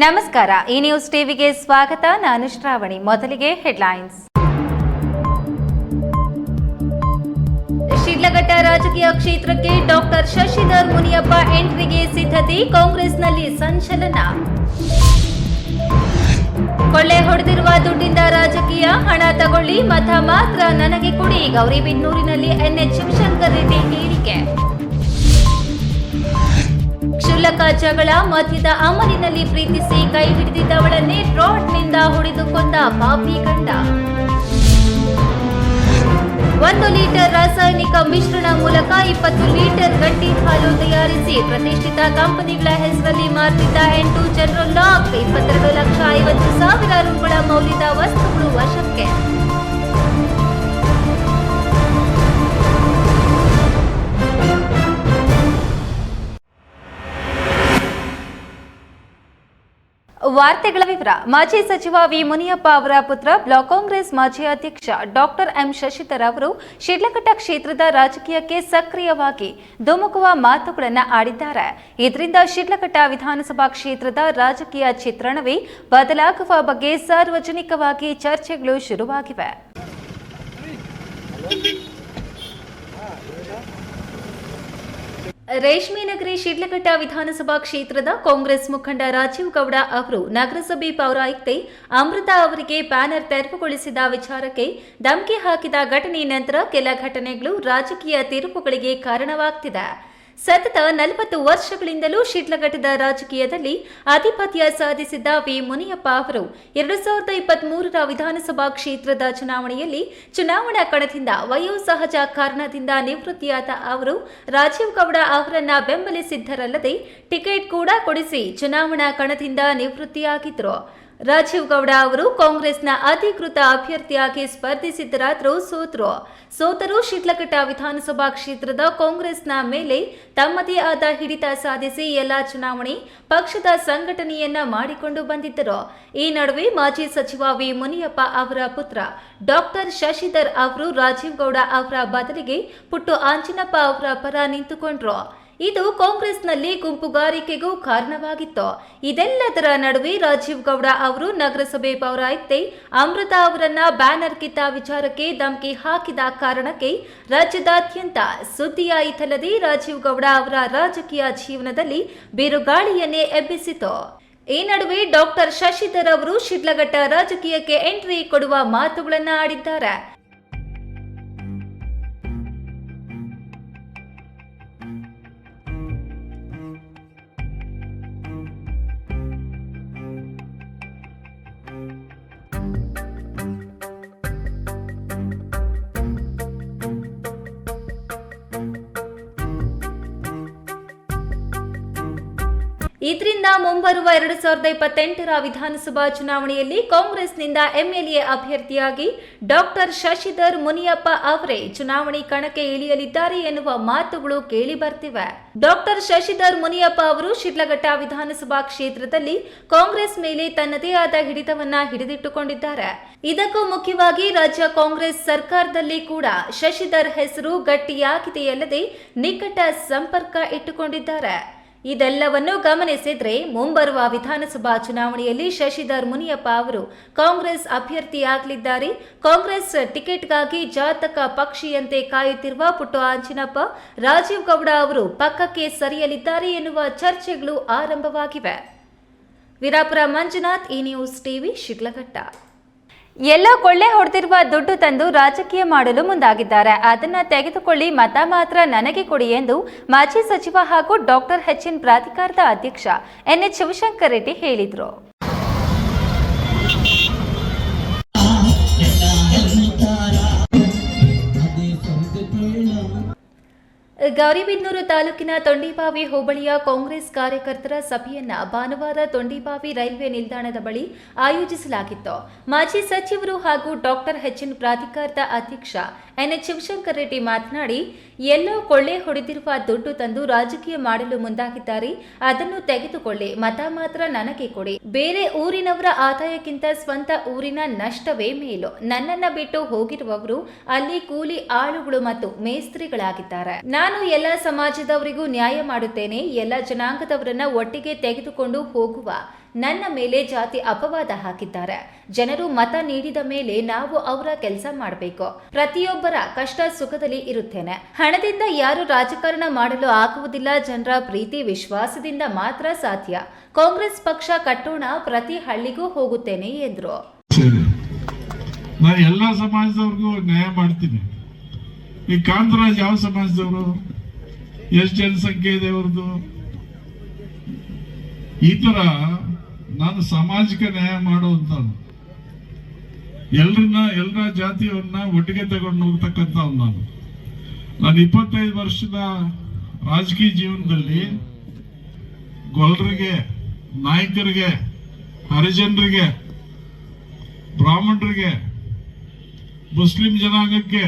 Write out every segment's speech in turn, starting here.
ನಮಸ್ಕಾರ. ಈ ನ್ಯೂಸ್ ಟಿವಿಗೆ ಸ್ವಾಗತ. ನಾನು ಶ್ರಾವಣಿ. ಮೊದಲಿಗೆ ಹೆಡ್ಲೈನ್ಸ್. ಶಿಡ್ಲಘಟ್ಟ ರಾಜಕೀಯ ಕ್ಷೇತ್ರಕ್ಕೆ ಡಾಕ್ಟರ್ ಶಶಿಧರ್ ಮುನಿಯಪ್ಪ ಎಂಟ್ರಿಗೆ ಸಿದ್ಧತೆ. ಕಾಂಗ್ರೆಸ್ನಲ್ಲಿ ಸಂಚಲನ. ಕೊಳ್ಳೆ ಹೊಡೆದಿರುವ ದುಡ್ಡಿಂದ ರಾಜಕೀಯ, ಹಣ ತಗೊಳ್ಳಿ, ಮತ ಮಾತ್ರ ನನಗೆ ಕೊಡಿ. ಗೌರಿಬಿದನೂರಿನಲ್ಲಿ ಎನ್ಎಚ್ ಶಿವಶಂಕರ್ ರೆಡ್ಡಿ ಹೇಳಿಕೆ. ಕ್ಷುಲ್ಲಕ ಜಗಳ ಮಧ್ಯದ ಅಮಲಿನಲ್ಲಿ ಪ್ರೀತಿಸಿ ಕೈ ಹಿಡಿದಿದ್ದವಳನ್ನೇ ರಾಡ್ನಿಂದ ಹೊಡೆದು ಕೊಂದ ಪಾಪಿ ಗಂಡ. 1 ಲೀಟರ್ ರಾಸಾಯನಿಕ ಮಿಶ್ರಣ ಮೂಲಕ 20 ಲೀಟರ್ ಗಟ್ಟಿ ಹಾಲು ತಯಾರಿಸಿ ಪ್ರತಿಷ್ಠಿತ ಕಂಪನಿಗಳ ಹೆಸರಲ್ಲಿ ಮಾರ್ತಿದ್ದ 8 ಜನರಲ್ ಲಾಕ್. 22,50,000 ರೂಗಳ ಮೌಲ್ಯದ ವಸ್ತುಗಳು ವಶಕ್ಕೆ. ವಾರ್ತೆಗಳ ವಿವರ. ಮಾಜಿ ಸಚಿವ ವಿ ಮುನಿಯಪ್ಪ ಅವರ ಪುತ್ರ ಬ್ಲಾಕ್ ಕಾಂಗ್ರೆಸ್ ಮಾಜಿ ಅಧ್ಯಕ್ಷ ಡಾಕ್ಟರ್ ಎಂ ಶಶಿಧರ್ ಅವರು ಶಿಡ್ಲಘಟ್ಟ ಕ್ಷೇತ್ರದ ರಾಜಕೀಯಕ್ಕೆ ಸಕ್ರಿಯವಾಗಿ ಧುಮುಕುವ ಮಾತುಗಳನ್ನು ಆಡಿದ್ದಾರೆ. ಇದರಿಂದ ಶಿಡ್ಲಘಟ್ಟ ವಿಧಾನಸಭಾ ಕ್ಷೇತ್ರದ ರಾಜಕೀಯ ಚಿತ್ರಣವೇ ಬದಲಾಗುವ ಬಗ್ಗೆ ಸಾರ್ವಜನಿಕವಾಗಿ ಚರ್ಚೆಗಳು ಶುರುವಾಗಿವೆ. ರೇಷ್ಮೆನಗರಿ ಶಿಡ್ಲಘಟ್ಟ ವಿಧಾನಸಭಾ ಕ್ಷೇತ್ರದ ಕಾಂಗ್ರೆಸ್ ಮುಖಂಡ ರಾಜೀವ್ ಗೌಡ ಅವರು ನಗರಸಭೆ ಪೌರಾಯುಕ್ತೆ ಅಮೃತಾ ಅವರಿಗೆ ಬ್ಯಾನರ್ ತೆರವುಗೊಳಿಸಿದ ವಿಚಾರಕ್ಕೆ ಧಮಕಿ ಹಾಕಿದ ಘಟನೆ ನಂತರ ಕೆಲ ಘಟನೆಗಳು ರಾಜಕೀಯ ತಿರುವುಗಳಿಗೆ ಕಾರಣವಾಗ್ತಿದೆ. ಸತತ 40 ವರ್ಷಗಳಿಂದಲೂ ಶಿಡ್ಲಘಟ್ಟದ ರಾಜಕೀಯದಲ್ಲಿ ಆಧಿಪತ್ಯ ಸಾಧಿಸಿದ್ದ ವಿ ಮುನಿಯಪ್ಪ ಅವರು 2023ರ ವಿಧಾನಸಭಾ ಕ್ಷೇತ್ರದ ಚುನಾವಣೆಯಲ್ಲಿ ಚುನಾವಣಾ ಕಣದಿಂದ ವಯೋಸಹಜ ಕಾರಣದಿಂದ ನಿವೃತ್ತಿಯಾದ ಅವರು ರಾಜೀವ್ ಗೌಡ ಅವರನ್ನ ಬೆಂಬಲಿಸಿದ್ದರಲ್ಲದೆ ಟಿಕೆಟ್ ಕೂಡ ಕೊಡಿಸಿ ಚುನಾವಣಾ ಕಣದಿಂದ ನಿವೃತ್ತಿಯಾಗಿದ್ರು. ರಾಜೀವ್ ಗೌಡ ಅವರು ಕಾಂಗ್ರೆಸ್ನ ಅಧಿಕೃತ ಅಭ್ಯರ್ಥಿಯಾಗಿ ಸ್ಪರ್ಧಿಸಿದ್ದರಾದರೂ ಸೋತರು. ಶಿಡ್ಲಘಟ್ಟ ವಿಧಾನಸಭಾ ಕ್ಷೇತ್ರದ ಕಾಂಗ್ರೆಸ್ನ ಮೇಲೆ ತಮ್ಮದೇ ಆದ ಹಿಡಿತ ಸಾಧಿಸಿ ಎಲ್ಲಾ ಚುನಾವಣೆ ಪಕ್ಷದ ಸಂಘಟನೆಯನ್ನ ಮಾಡಿಕೊಂಡು ಬಂದಿದ್ದರು. ಈ ನಡುವೆ ಮಾಜಿ ಸಚಿವ ವಿ ಮುನಿಯಪ್ಪ ಅವರ ಪುತ್ರ ಡಾಕ್ಟರ್ ಶಶಿಧರ್ ಅವರು ರಾಜೀವ್ ಗೌಡ ಅವರ ಬದಲಿಗೆ ಪುಟ್ಟು ಆಂಜಿನಪ್ಪ ಅವರ ಪರ ನಿಂತುಕೊಂಡ್ರು. ಇದು ಕಾಂಗ್ರೆಸ್ನಲ್ಲಿ ಗುಂಪುಗಾರಿಕೆಗೂ ಕಾರಣವಾಗಿತ್ತು. ಇದೆಲ್ಲದರ ನಡುವೆ ರಾಜೀವ್ ಗೌಡ ಅವರು ನಗರಸಭೆ ಪೌರಾಯುಕ್ತೆ ಅಮೃತಾ ಅವರನ್ನ ಬ್ಯಾನರ್ ಕಿತ್ತ ವಿಚಾರಕ್ಕೆ ಧಮಕಿ ಹಾಕಿದ ಕಾರಣಕ್ಕೆ ರಾಜ್ಯದಾದ್ಯಂತ ಸುದ್ದಿಯಾಯಿತಲ್ಲದೆ ರಾಜೀವ್ ಗೌಡ ಅವರ ರಾಜಕೀಯ ಜೀವನದಲ್ಲಿ ಬಿರುಗಾಳಿಯನ್ನೇ ಎಬ್ಬಿಸಿತು. ಈ ನಡುವೆ ಡಾಕ್ಟರ್ ಶಶಿಧರ್ ಅವರು ಶಿಡ್ಲಘಟ್ಟ ರಾಜಕೀಯಕ್ಕೆ ಎಂಟ್ರಿ ಕೊಡುವ ಮಾತುಗಳನ್ನ ಆಡಿದ್ದಾರೆ. ಇದರಿಂದ ಮುಂಬರುವ 2028ರ ವಿಧಾನಸಭಾ ಚುನಾವಣೆಯಲ್ಲಿ ಕಾಂಗ್ರೆಸ್ನಿಂದ ಎಂಎಲ್ಎ ಅಭ್ಯರ್ಥಿಯಾಗಿ ಡಾಕ್ಟರ್ ಶಶಿಧರ್ ಮುನಿಯಪ್ಪ ಅವರೇ ಚುನಾವಣೆ ಕಣಕ್ಕೆ ಇಳಿಯಲಿದ್ದಾರೆ ಎನ್ನುವ ಮಾತುಗಳು ಕೇಳಿ ಬರ್ತಿವೆ. ಡಾಕ್ಟರ್ ಶಶಿಧರ್ ಮುನಿಯಪ್ಪ ಅವರು ಶಿಡ್ಲಘಟ್ಟ ವಿಧಾನಸಭಾ ಕ್ಷೇತ್ರದಲ್ಲಿ ಕಾಂಗ್ರೆಸ್ ಮೇಲೆ ತನ್ನದೇ ಆದ ಹಿಡಿತವನ್ನ ಹಿಡಿದಿಟ್ಟುಕೊಂಡಿದ್ದಾರೆ. ಇದಕ್ಕೂ ಮುಖ್ಯವಾಗಿ ರಾಜ್ಯ ಕಾಂಗ್ರೆಸ್ ಸರ್ಕಾರದಲ್ಲಿ ಕೂಡ ಶಶಿಧರ್ ಹೆಸರು ಗಟ್ಟಿಯಾಗಿದೆಯಲ್ಲದೆ ನಿಕಟ ಸಂಪರ್ಕ ಇಟ್ಟುಕೊಂಡಿದ್ದಾರೆ. ಇದೆಲ್ಲವನ್ನು ಗಮನಿಸಿದ್ರೆ ಮುಂಬರುವ ವಿಧಾನಸಭಾ ಚುನಾವಣೆಯಲ್ಲಿ ಶಶಿಧರ್ ಮುನಿಯಪ್ಪ ಅವರು ಕಾಂಗ್ರೆಸ್ ಅಭ್ಯರ್ಥಿಯಾಗಲಿದ್ದಾರೆ. ಕಾಂಗ್ರೆಸ್ ಟಿಕೆಟ್ಗಾಗಿ ಜಾತಕ ಪಕ್ಷಿಯಂತೆ ಕಾಯುತ್ತಿರುವ ಪುಟ್ಟು ಆಂಜಿನಪ್ಪ, ರಾಜೀವ್ ಗೌಡ ಅವರು ಪಕ್ಕಕ್ಕೆ ಸರಿಯಲಿದ್ದಾರೆ ಎನ್ನುವ ಚರ್ಚೆಗಳು ಆರಂಭವಾಗಿವೆ. ವೀರಾಪುರ ಮಂಜುನಾಥ್, ಈ ನ್ಯೂಸ್ ಟಿವಿ, ಶಿಡ್ಲಘಟ್ಟ. ಎಲ್ಲ ಕೊಳ್ಳೆ ಹೊಡೆದಿರುವ ದುಡ್ಡು ತಂದು ರಾಜಕೀಯ ಮಾಡಲು ಮುಂದಾಗಿದ್ದಾರೆ. ಅದನ್ನ ತೆಗೆದುಕೊಳ್ಳಿ, ಮತ ಮಾತ್ರ ನನಗೆ ಕೊಡಿ ಎಂದು ಮಾಜಿ ಸಚಿವ ಹಾಗೂ ಡಾಕ್ಟರ್ ಎಚ್ಎನ್ ಪ್ರಾಧಿಕಾರದ ಅಧ್ಯಕ್ಷ ಎನ್ಎಚ್ ಶಿವಶಂಕರ್ ರೆಡ್ಡಿ ಹೇಳಿದರು. ಗೌರಿಬಿದನೂರು ತಾಲೂಕಿನ ತೊಂಡಿಬಾವಿ ಹೋಬಳಿಯ ಕಾಂಗ್ರೆಸ್ ಕಾರ್ಯಕರ್ತರ ಸಭೆಯನ್ನ ಭಾನುವಾರ ತೊಂಡಿಬಾವಿ ರೈಲ್ವೆ ನಿಲ್ದಾಣದ ಬಳಿ ಆಯೋಜಿಸಲಾಗಿತ್ತು. ಮಾಜಿ ಸಚಿವರು ಹಾಗೂ ಡಾಕ್ಟರ್ ಎಚ್ಎನ್ ಪ್ರಾಧಿಕಾರದ ಅಧ್ಯಕ್ಷ ಎನ್ಎಚ್ ಶಿವಶಂಕರ್ ರೆಡ್ಡಿ ಮಾತನಾಡಿ, ಎಲ್ಲೋ ಕೊಳ್ಳೆ ಹೊಡೆದಿರುವ ದುಡ್ಡು ತಂದು ರಾಜಕೀಯ ಮಾಡಲು ಮುಂದಾಗಿದ್ದಾರೆ. ಅದನ್ನು ತೆಗೆದುಕೊಳ್ಳಿ, ಮತ ಮಾತ್ರ ನನಗೆ ಕೊಡಿ. ಬೇರೆ ಊರಿನವರ ಆದಾಯಕ್ಕಿಂತ ಸ್ವಂತ ಊರಿನ ನಷ್ಟವೇ ಮೇಲು. ನನ್ನನ್ನ ಬಿಟ್ಟು ಹೋಗಿರುವವರು ಅಲ್ಲಿ ಕೂಲಿ ಆಳುಗಳು ಮತ್ತು ಮೇಸ್ತ್ರಿಗಳಾಗಿದ್ದಾರೆ. ನಾನು ನಾನು ಎಲ್ಲ ಸಮಾಜದವರಿಗೂ ನ್ಯಾಯ ಮಾಡುತ್ತೇನೆ. ಎಲ್ಲ ಜನಾಂಗದವರನ್ನ ಒಟ್ಟಿಗೆ ತೆಗೆದುಕೊಂಡು ಹೋಗುವ ನನ್ನ ಮೇಲೆ ಜಾತಿ ಅಪವಾದ ಹಾಕಿದ್ದಾರೆ. ಜನರು ಮತ ನೀಡಿದ ಮೇಲೆ ನಾವು ಅವರ ಕೆಲಸ ಮಾಡಬೇಕು. ಪ್ರತಿಯೊಬ್ಬರ ಕಷ್ಟ ಸುಖದಲ್ಲಿ ಇರುತ್ತೇನೆ. ಹಣದಿಂದ ಯಾರು ರಾಜಕಾರಣ ಮಾಡಲು ಆಗುವುದಿಲ್ಲ. ಜನರ ಪ್ರೀತಿ ವಿಶ್ವಾಸದಿಂದ ಮಾತ್ರ ಸಾಧ್ಯ. ಕಾಂಗ್ರೆಸ್ ಪಕ್ಷ ಕಟ್ಟೋಣ, ಪ್ರತಿ ಹಳ್ಳಿಗೂ ಹೋಗುತ್ತೇನೆ ಎಂದರು. ನಾನು ಎಲ್ಲ ಸಮಾಜದವ್ರಿಗೂ ನ್ಯಾಯ ಮಾಡ್ತೀನಿ. ಈ ಕಾಂತರಾಜ್ ಯಾವ ಸಮಾಜದವರು, ಎಷ್ಟು ಜನಸಂಖ್ಯೆ ಇದೆ ಅವ್ರದ್ದು? ಈ ತರ ನಾನು ಸಾಮಾಜಿಕ ನ್ಯಾಯ ಮಾಡುವಂತ ಎಲ್ಲರ ಜಾತಿಯವ್ರನ್ನ ಒಟ್ಟಿಗೆ ತಗೊಂಡು ಹೋಗ್ತಕ್ಕಂಥ ನಾನು 25 ವರ್ಷದ ರಾಜಕೀಯ ಜೀವನದಲ್ಲಿ ಗೊಲ್ಲರಿಗೆ, ನಾಯಕರಿಗೆ, ಹರಿಜನರಿಗೆ, ಬ್ರಾಹ್ಮಣರಿಗೆ, ಮುಸ್ಲಿಂ ಜನಾಂಗಕ್ಕೆ,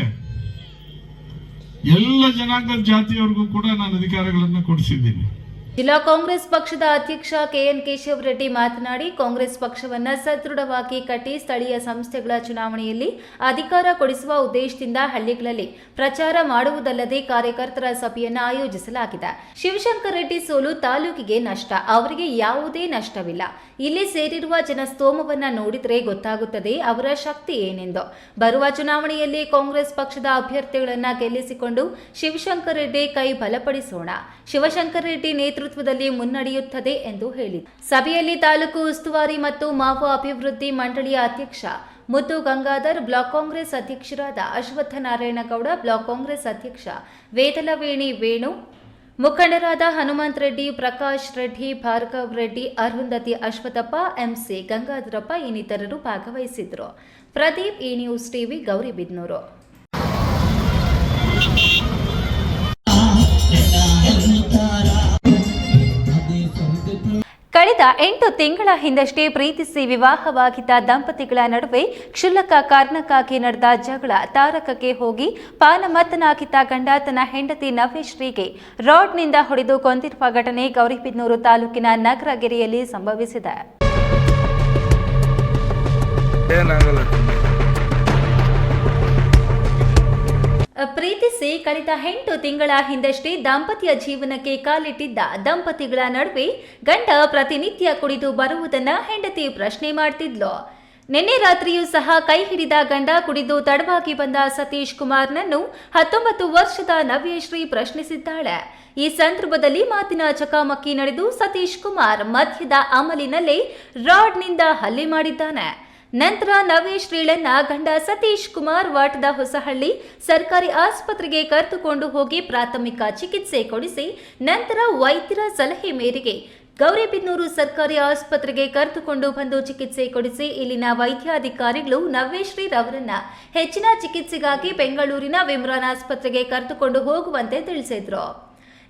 ಎಲ್ಲ ಜನಾಂಗದ ಜಾತಿಯವರಿಗೂ ಕೂಡ ನಾನು ಅಧಿಕಾರಗಳನ್ನು ಕೊಡಿಸಿದ್ದೀನಿ. ಜಿಲ್ಲಾ ಕಾಂಗ್ರೆಸ್ ಪಕ್ಷದ ಅಧ್ಯಕ್ಷ ಕೆಎನ್ ಕೇಶವ ರೆಡ್ಡಿ ಮಾತನಾಡಿ, ಕಾಂಗ್ರೆಸ್ ಪಕ್ಷವನ್ನ ಸದೃಢವಾಗಿ ಕಟ್ಟಿ ಸ್ಥಳೀಯ ಸಂಸ್ಥೆಗಳ ಚುನಾವಣೆಯಲ್ಲಿ ಅಧಿಕಾರ ಕೊಡಿಸುವ ಉದ್ದೇಶದಿಂದ ಹಳ್ಳಿಗಳಲ್ಲಿ ಪ್ರಚಾರ ಮಾಡುವುದಲ್ಲದೆ ಕಾರ್ಯಕರ್ತರ ಸಭೆಯನ್ನು ಆಯೋಜಿಸಲಾಗಿದೆ. ಶಿವಶಂಕರ ರೆಡ್ಡಿ ಸೋಲು ತಾಲೂಕಿಗೆ ನಷ್ಟ, ಅವರಿಗೆ ಯಾವುದೇ ನಷ್ಟವಿಲ್ಲ. ಇಲ್ಲಿ ಸೇರಿರುವ ಜನಸ್ತೋಮವನ್ನ ನೋಡಿದರೆ ಗೊತ್ತಾಗುತ್ತದೆ ಅವರ ಶಕ್ತಿ ಏನೆಂದು. ಬರುವ ಚುನಾವಣೆಯಲ್ಲಿ ಕಾಂಗ್ರೆಸ್ ಪಕ್ಷದ ಅಭ್ಯರ್ಥಿಗಳನ್ನ ಗೆಲ್ಲಿಸಿಕೊಂಡು ಶಿವಶಂಕರ ರೆಡ್ಡಿ ಕೈ ಬಲಪಡಿಸೋಣ. ಶಿವಶಂಕರ ರೆಡ್ಡಿ ನೇತೃತ್ವದಲ್ಲಿ ಮುನ್ನಡೆಯುತ್ತದೆ ಎಂದು ಹೇಳಿದರು. ಸಭೆಯಲ್ಲಿ ತಾಲೂಕು ಉಸ್ತುವಾರಿ ಮತ್ತು ಮಾವು ಅಭಿವೃದ್ಧಿ ಮಂಡಳಿಯ ಅಧ್ಯಕ್ಷ ಮುದ್ದು ಗಂಗಾಧರ್, ಬ್ಲಾಕ್ ಕಾಂಗ್ರೆಸ್ ಅಧ್ಯಕ್ಷರಾದ ಅಶ್ವತ್ಥನಾರಾಯಣಗೌಡ, ಬ್ಲಾಕ್ ಕಾಂಗ್ರೆಸ್ ಅಧ್ಯಕ್ಷ ವೇದಲವೇಣಿ ವೇಣು, ಮುಖಂಡರಾದ ಹನುಮಂತ ರೆಡ್ಡಿ, ಪ್ರಕಾಶ್ ರೆಡ್ಡಿ, ಭಾರ್ಗವ್ ರೆಡ್ಡಿ, ಅರುಂಧತಿ ಅಶ್ವಥಪ್ಪ, ಎಂಸಿ ಗಂಗಾಧರಪ್ಪ ಇನ್ನಿತರರು ಭಾಗವಹಿಸಿದ್ರು. ಪ್ರದೀಪ್, ಈ ನ್ಯೂಸ್ ಟಿವಿ, ಗೌರಿಬಿದನೂರು. ಕಳೆದ 8 ತಿಂಗಳ ಹಿಂದಷ್ಟೇ ಪ್ರೀತಿಸಿ ವಿವಾಹವಾಗಿದ್ದ ದಂಪತಿಗಳ ನಡುವೆ ಕ್ಷುಲ್ಲಕ ಕಾರಣಕ್ಕಾಗಿ ನಡೆದ ಜಗಳ ತಾರಕಕ್ಕೆ ಹೋಗಿ ಪಾನಮತ್ತನಾಗಿದ್ದ ಗಂಡ ತನ್ನ ಹೆಂಡತಿ ನವ್ಯಶ್ರೀಗೆ ರಾಡ್ನಿಂದ ಹೊಡೆದು ಕೊಂದಿರುವ ಘಟನೆ ಗೌರಿಬಿದನೂರು ತಾಲೂಕಿನ ನಗರಗೆರೆಯಲ್ಲಿ ಸಂಭವಿಸಿದೆ. ಪ್ರೀತಿಸಿ ಕಳೆದ 8 ತಿಂಗಳ ಹಿಂದಷ್ಟೇ ದಾಂಪತ್ಯ ಜೀವನಕ್ಕೆ ಕಾಲಿಟ್ಟಿದ್ದ ದಂಪತಿಗಳ ನಡುವೆ ಗಂಡ ಪ್ರತಿನಿತ್ಯ ಕುಡಿದು ಬರುವುದನ್ನ ಹೆಂಡತಿ ಪ್ರಶ್ನೆ ಮಾಡ್ತಿದ್ಲು. ನಿನ್ನೆ ರಾತ್ರಿಯೂ ಸಹ ಕೈ ಹಿಡಿದ ಗಂಡ ಕುಡಿದು ತಡವಾಗಿ ಬಂದ ಸತೀಶ್ ಕುಮಾರ್ನನ್ನು 19 ವರ್ಷದ ನವ್ಯಶ್ರೀ ಪ್ರಶ್ನಿಸಿದ್ದಾಳೆ. ಈ ಸಂದರ್ಭದಲ್ಲಿ ಮಾತಿನ ಚಕಮಕಿ ನಡೆದು ಸತೀಶ್ ಕುಮಾರ್ ಮಧ್ಯದ ಅಮಲಿನಲ್ಲೇ ರಾಡ್ನಿಂದ ಹಲ್ಲೆ ಮಾಡಿದ್ದಾನೆ. ನಂತರ ನವ್ಯಶ್ರೀಳನ್ನ ಗಂಡ ಸತೀಶ್ ಕುಮಾರ್ ವಾಟದ ಹೊಸಹಳ್ಳಿ ಸರ್ಕಾರಿ ಆಸ್ಪತ್ರೆಗೆ ಕರೆದುಕೊಂಡು ಹೋಗಿ ಪ್ರಾಥಮಿಕ ಚಿಕಿತ್ಸೆ ಕೊಡಿಸಿ ನಂತರ ವೈದ್ಯರ ಸಲಹೆ ಮೇರೆಗೆ ಗೌರಿಬಿದನೂರು ಸರ್ಕಾರಿ ಆಸ್ಪತ್ರೆಗೆ ಕರೆದುಕೊಂಡು ಬಂದು ಚಿಕಿತ್ಸೆ ಕೊಡಿಸಿ ಇಲ್ಲಿನ ವೈದ್ಯಾಧಿಕಾರಿಗಳು ನವ್ಯಶ್ರೀರವರನ್ನ ಹೆಚ್ಚಿನ ಚಿಕಿತ್ಸೆಗಾಗಿ ಬೆಂಗಳೂರಿನ ವಿಮ್ರಾನ್ ಆಸ್ಪತ್ರೆಗೆ ಕರೆದುಕೊಂಡು ಹೋಗುವಂತೆ ತಿಳಿಸಿದ್ರು.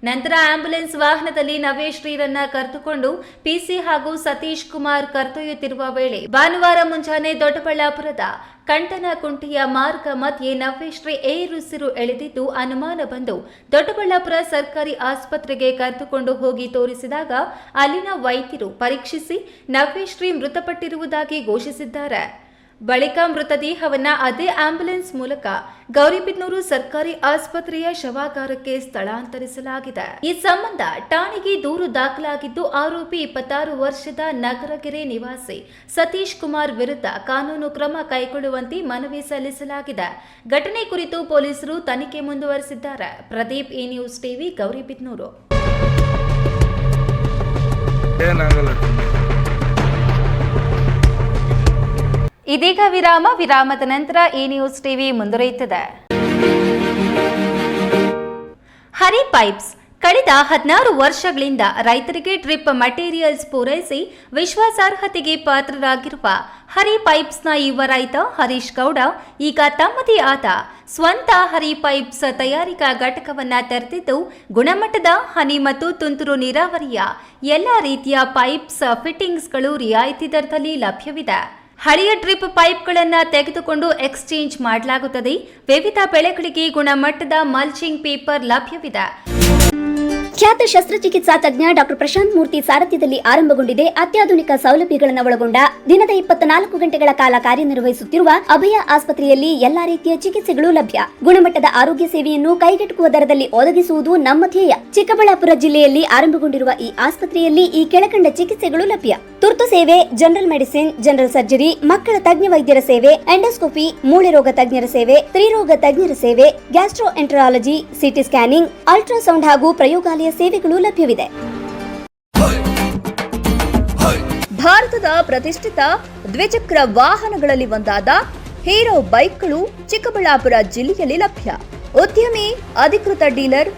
ನಂತರ ಆಂಬ್ಯುಲೆನ್ಸ್ ವಾಹನದಲ್ಲಿ ನವ್ಯಶ್ರೀರನ್ನ ಕರೆದುಕೊಂಡು ಪಿಸಿ ಹಾಗೂ ಸತೀಶ್ ಕುಮಾರ್ ಕರೆದೊಯ್ಯುತ್ತಿರುವ ವೇಳೆ ಭಾನುವಾರ ಮುಂಜಾನೆ ದೊಡ್ಡಬಳ್ಳಾಪುರದ ಕಂಟನಕುಂಟೆಯ ಮಾರ್ಗ ಮಧ್ಯೆ ನವ್ಯಶ್ರೀ ಏರುಸಿರು ಎಳೆದಿದ್ದು ಅನುಮಾನ ಬಂದು ದೊಡ್ಡಬಳ್ಳಾಪುರ ಸರ್ಕಾರಿ ಆಸ್ಪತ್ರೆಗೆ ಕರೆದುಕೊಂಡು ಹೋಗಿ ತೋರಿಸಿದಾಗ ಅಲ್ಲಿನ ವೈದ್ಯರು ಪರೀಕ್ಷಿಸಿ ನವ್ಯಶ್ರೀ ಮೃತಪಟ್ಟಿರುವುದಾಗಿ ಘೋಷಿಸಿದ್ದಾರೆ. ಬಳಿಕ ಮೃತದೇಹವನ್ನ ಅದೇ ಆಂಬ್ಯುಲೆನ್ಸ್ ಮೂಲಕ ಗೌರಿಬಿದನೂರು ಸರ್ಕಾರಿ ಆಸ್ಪತ್ರೆಯ ಶವಾಗಾರಕ್ಕೆ ಸ್ಥಳಾಂತರಿಸಲಾಗಿದೆ. ಈ ಸಂಬಂಧ ಠಾಣೆಗೆ ದೂರು ದಾಖಲಾಗಿದ್ದು ಆರೋಪಿ 26 ವರ್ಷದ ನಗರಗೆರೆ ನಿವಾಸಿ ಸತೀಶ್ ಕುಮಾರ್ ವಿರುದ್ಧ ಕಾನೂನು ಕ್ರಮ ಕೈಗೊಳ್ಳುವಂತೆ ಮನವಿ ಸಲ್ಲಿಸಲಾಗಿದೆ. ಘಟನೆ ಕುರಿತು ಪೊಲೀಸರು ತನಿಖೆ ಮುಂದುವರೆಸಿದ್ದಾರೆ. ಪ್ರದೀಪ್, ಈ ನ್ಯೂಸ್ ಟಿವಿ, ಗೌರಿಬಿದನೂರು. ಇದೀಗ ವಿರಾಮದ ನಂತರ ಈ ನ್ಯೂಸ್ ಟಿವಿ ಮುಂದುವರಿಯುತ್ತದೆ. ಹರಿ ಪೈಪ್ಸ್ ಕಳೆದ 16 ವರ್ಷಗಳಿಂದ ರೈತರಿಗೆ ಡ್ರಿಪ್ ಮಟೀರಿಯಲ್ಸ್ ಪೂರೈಸಿ ವಿಶ್ವಾಸಾರ್ಹತೆಗೆ ಪಾತ್ರರಾಗಿರುವ ಹರಿ ಪೈಪ್ಸ್ನ ಯುವ ರೈತ ಹರೀಶ್ ಗೌಡ ಈಗ ತಮ್ಮದೇ ಆದ ಸ್ವಂತ ಹರಿ ಪೈಪ್ಸ್ ತಯಾರಿಕಾ ಘಟಕವನ್ನ ತೆರೆದಿದ್ದು ಗುಣಮಟ್ಟದ ಹನಿ ಮತ್ತು ತುಂತುರು ನೀರಾವರಿಯ ಎಲ್ಲ ರೀತಿಯ ಪೈಪ್ಸ್ ಫಿಟ್ಟಿಂಗ್ಸ್ಗಳು ರಿಯಾಯಿತಿ ದರದಲ್ಲಿ ಲಭ್ಯವಿದೆ. ಹಳೆಯ ಡ್ರಿಪ್ ಪೈಪ್ಗಳನ್ನು ತೆಗೆದುಕೊಂಡು ಎಕ್ಸ್ಚೇಂಜ್ ಮಾಡಲಾಗುತ್ತದೆ. ವಿವಿಧ ಬೆಳೆಗಳಿಗೆ ಗುಣಮಟ್ಟದ ಮಲ್ಚಿಂಗ್ ಪೇಪರ್ ಲಭ್ಯವಿದೆ. ಖ್ಯಾತ ಶಸ್ತ್ರಚಿಕಿತ್ಸಾ ತಜ್ಞ ಡಾಕ್ಟರ್ ಪ್ರಶಾಂತ್ ಮೂರ್ತಿ ಸಾರಥ್ಯದಲ್ಲಿ ಆರಂಭಗೊಂಡಿದೆ ಅತ್ಯಾಧುನಿಕ ಸೌಲಭ್ಯಗಳನ್ನು ಒಳಗೊಂಡ ದಿನದ 24 ಗಂಟೆಗಳ ಕಾಲ ಕಾರ್ಯನಿರ್ವಹಿಸುತ್ತಿರುವ ಅಭಯ ಆಸ್ಪತ್ರೆಯಲ್ಲಿ ಎಲ್ಲಾ ರೀತಿಯ ಚಿಕಿತ್ಸೆಗಳು ಲಭ್ಯ. ಗುಣಮಟ್ಟದ ಆರೋಗ್ಯ ಸೇವೆಯನ್ನು ಕೈಗೆಟುಕುವ ದರದಲ್ಲಿ ಒದಗಿಸುವುದು ನಮ್ಮ ಧ್ಯೇಯ. ಚಿಕ್ಕಬಳ್ಳಾಪುರ ಜಿಲ್ಲೆಯಲ್ಲಿ ಆರಂಭಗೊಂಡಿರುವ ಈ ಆಸ್ಪತ್ರೆಯಲ್ಲಿ ಈ ಕೆಳಕಂಡ ಚಿಕಿತ್ಸೆಗಳು ಲಭ್ಯ: ತುರ್ತು ಸೇವೆ, ಜನರಲ್ ಮೆಡಿಸಿನ್, ಜನರಲ್ ಸರ್ಜರಿ, ಮಕ್ಕಳ ತಜ್ಞ ವೈದ್ಯರ ಸೇವೆ, ಎಂಡೋಸ್ಕೋಪಿ, ಮೂಳೆ ರೋಗ ತಜ್ಞರ ಸೇವೆ, ಸ್ತ್ರೀರೋಗ ತಜ್ಞರ ಸೇವೆ, gastro enterology, CT scanning, ultrasound ಹಾಗೂ ಪ್ರಯೋಗಾಲಯ ಸೇವೆಗಳು ಲಭ್ಯವಿದೆ. ಭಾರತದ ಪ್ರತಿಷ್ಠಿತ ದ್ವಿಚಕ್ರ ವಾಹನಗಳಲ್ಲಿ ಒಂದಾದ ಹೀರೋ ಬೈಕ್ಗಳು ಚಿಕ್ಕಬಳ್ಳಾಪುರ ಜಿಲ್ಲೆಯಲ್ಲಿ ಲಭ್ಯ. ಉದ್ಯಮಿ ಅಧಿಕೃತ ಡೀಲರ್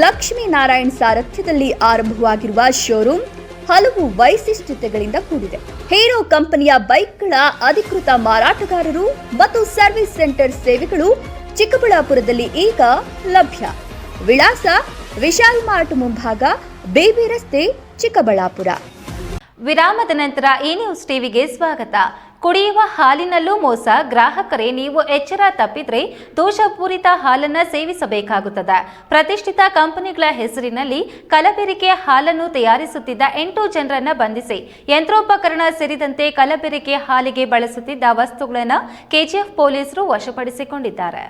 ಲಕ್ಷ್ಮೀನಾರಾಯಣ್ ಸಾರಥ್ಯದಲ್ಲಿ ಆರಂಭವಾಗಿರುವ ಶೋರೂಮ್ ಹಲವು ವೈಶಿಷ್ಟ್ಯತೆಗಳಿಂದ ಕೂಡಿದೆ. ಹೀರೋ ಕಂಪನಿಯ ಬೈಕ್ಗಳ ಅಧಿಕೃತ ಮಾರಾಟಗಾರರು ಮತ್ತು ಸರ್ವಿಸ್ ಸೆಂಟರ್ ಸೇವೆಗಳು ಚಿಕ್ಕಬಳ್ಳಾಪುರದಲ್ಲಿ ಈಗ ಲಭ್ಯ. ವಿಳಾಸ: ವಿಶಾಲ್ ಮಾರ್ಟ್ ಮುಂಭಾಗ, ಬೇಬಿ ರಸ್ತೆ, ಚಿಕ್ಕಬಳ್ಳಾಪುರ. ವಿರಾಮದ ನಂತರ ಈ ನ್ಯೂಸ್ ಟಿವಿಗೆ ಸ್ವಾಗತ. ಕುಡಿಯುವ ಹಾಲಿನಲ್ಲೂ ಮೋಸ. ಗ್ರಾಹಕರೇ, ನೀವು ಎಚ್ಚರ ತಪ್ಪಿದ್ರೆ ದೋಷಪೂರಿತ ಹಾಲನ್ನು ಸೇವಿಸಬೇಕಾಗುತ್ತದೆ. ಪ್ರತಿಷ್ಠಿತ ಕಂಪನಿಗಳ ಹೆಸರಿನಲ್ಲಿ ಕಲಬೆರಕೆ ಹಾಲನ್ನು ತಯಾರಿಸುತ್ತಿದ್ದ 8 ಜನರನ್ನ ಬಂಧಿಸಿ ಯಂತ್ರೋಪಕರಣ ಸೇರಿದಂತೆ ಕಲಬೆರಕೆ ಹಾಲಿಗೆ ಬಳಸುತ್ತಿದ್ದ ವಸ್ತುಗಳನ್ನು ಕೆಜಿಎಫ್ ಪೊಲೀಸರು ವಶಪಡಿಸಿಕೊಂಡಿದ್ದಾರೆ.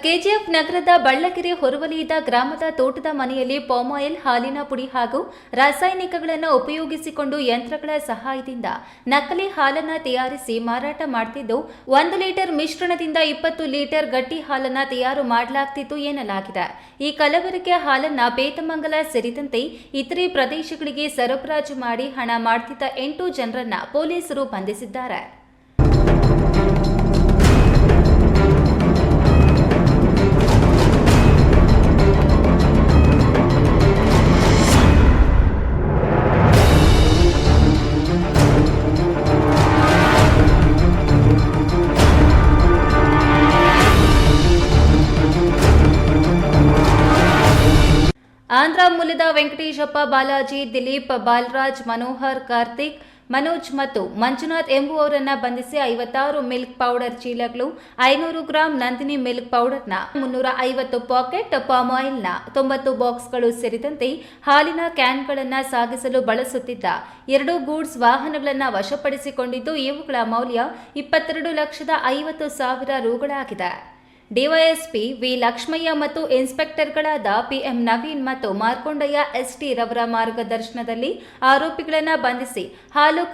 ಕೆಜಿಎಫ್ ನಗರದ ಬಳ್ಳಕೆರೆ ಹೊರವಲಯದ ಗ್ರಾಮದ ತೋಟದ ಮನೆಯಲ್ಲಿ ಪಾಮಾಯಿಲ್, ಹಾಲಿನ ಪುಡಿ ಹಾಗೂ ರಾಸಾಯನಿಕಗಳನ್ನು ಉಪಯೋಗಿಸಿಕೊಂಡು ಯಂತ್ರಗಳ ಸಹಾಯದಿಂದ ನಕಲಿ ಹಾಲನ್ನು ತಯಾರಿಸಿ ಮಾರಾಟ ಮಾಡುತ್ತಿದ್ದು, 1 ಲೀಟರ್ ಮಿಶ್ರಣದಿಂದ 20 ಲೀಟರ್ ಗಟ್ಟಿ ಹಾಲನ್ನು ತಯಾರು ಮಾಡಲಾಗುತ್ತಿತ್ತು ಎನ್ನಲಾಗಿದೆ. ಈ ಕಲಬೆರಕೆ ಹಾಲನ್ನು ಬೇತಮಂಗಲ ಸೇರಿದಂತೆ ಇತರೆ ಪ್ರದೇಶಗಳಿಗೆ ಸರಬರಾಜು ಮಾಡಿ ಹಣ ಮಾಡುತ್ತಿದ್ದ 8 ಜನರನ್ನ ಪೊಲೀಸರು ಬಂಧಿಸಿದ್ದಾರೆ. ಆಂಧ್ರ ಮೂಲದ ವೆಂಕಟೇಶಪ್ಪ, ಬಾಲಾಜಿ, ದಿಲೀಪ್, ಬಾಲರಾಜ್, ಮನೋಹರ್, ಕಾರ್ತಿಕ್, ಮನೋಜ್ ಮತ್ತು ಮಂಜುನಾಥ್ ಎಂಬುವವರನ್ನ ಬಂಧಿಸಿ 56 ಮಿಲ್ಕ್ ಪೌಡರ್ ಚೀಲಗಳು, 500 ಗ್ರಾಂ ನಂದಿನಿ ಮಿಲ್ಕ್ ಪೌಡರ್ನ 350 ಪಾಕೆಟ್, ಪಾಮ್ ಆಯಿಲ್ನ 90 ಬಾಕ್ಸ್ಗಳು ಸೇರಿದಂತೆ ಹಾಲಿನ ಕ್ಯಾನ್ಗಳನ್ನು ಸಾಗಿಸಲು ಬಳಸುತ್ತಿದ್ದ 2 ಗೂಡ್ಸ್ ವಾಹನಗಳನ್ನು ವಶಪಡಿಸಿಕೊಂಡಿದ್ದು, ಇವುಗಳ ಮೌಲ್ಯ 22,50,000 ರೂಗಳಾಗಿದೆ. ಡಿವೈಎಸ್ಪಿ ವಿ ಲಕ್ಷ್ಮಯ್ಯ ಮತ್ತು ಇನ್ಸ್ಪೆಕ್ಟರ್ಗಳಾದ ಪಿಎಂ ನವೀನ್ ಮತ್ತು ಮಾರ್ಕೊಂಡಯ್ಯ ಎಸ್ಟಿ ರವರ ಮಾರ್ಗದರ್ಶನದಲ್ಲಿ ಆರೋಪಿಗಳನ್ನು ಬಂಧಿಸಿ ಹಾಲು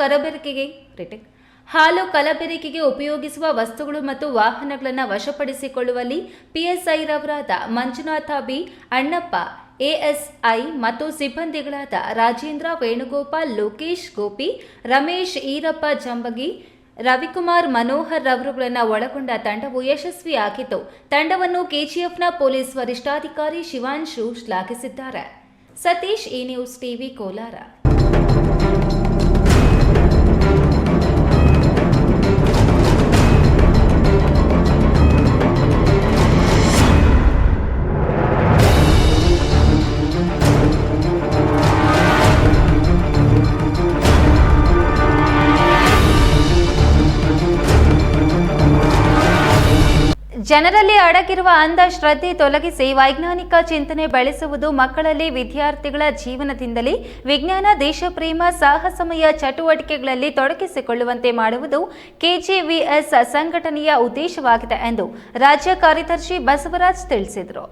ಕಲಬೆರಕೆಗೆ ಉಪಯೋಗಿಸುವ ವಸ್ತುಗಳು ಮತ್ತು ವಾಹನಗಳನ್ನು ವಶಪಡಿಸಿಕೊಳ್ಳುವಲ್ಲಿ ಪಿಎಸ್ಐ ರವರಾದ ಮಂಜುನಾಥ ಬಿ, ಅಣ್ಣಪ್ಪ, ಎಎಸ್ಐ ಮತ್ತು ಸಿಬ್ಬಂದಿಗಳಾದ ರಾಜೇಂದ್ರ, ವೇಣುಗೋಪಾಲ್, ಲೋಕೇಶ್, ಗೋಪಿ, ರಮೇಶ್, ಈರಪ್ಪ ಜಂಬಗಿ, ರವಿಕುಮಾರ್, ಮನೋಹರ್ ರವರುಗಳನ್ನು ಒಳಗೊಂಡ ತಂಡವು ಯಶಸ್ವಿಯಾಗಿದ್ದು, ತಂಡವನ್ನು ಕೆಜಿಎಫ್ನ ಪೊಲೀಸ್ ವರಿಷ್ಠಾಧಿಕಾರಿ ಶಿವಾಂಶು ಶ್ಲಾಘಿಸಿದ್ದಾರೆ. ಸತೀಶ್, ಈ ನ್ಯೂಸ್ ಟಿವಿ, ಕೋಲಾರ. ಜನರಲ್ಲಿ ಅಡಗಿರುವ ಅಂಧ ಶ್ರದ್ಧೆ ತೊಲಗಿಸಿ ವೈಜ್ಞಾನಿಕ ಚಿಂತನೆ ಬೆಳೆಸುವುದು, ಮಕ್ಕಳಲ್ಲಿ ವಿದ್ಯಾರ್ಥಿಗಳ ಜೀವನದಿಂದಲೇ ವಿಜ್ಞಾನ, ದೇಶಪ್ರೇಮ, ಸಾಹಸಮಯ ಚಟುವಟಿಕೆಗಳಲ್ಲಿ ತೊಡಗಿಸಿಕೊಳ್ಳುವಂತೆ ಮಾಡುವುದು ಕೆಜೆವಿಎಸ್ ಸಂಘಟನೆಯ ಉದ್ದೇಶವಾಗಿದೆ ಎಂದು ರಾಜ್ಯ ಕಾರ್ಯದರ್ಶಿ ಬಸವರಾಜ್ ತಿಳಿಸಿದರು.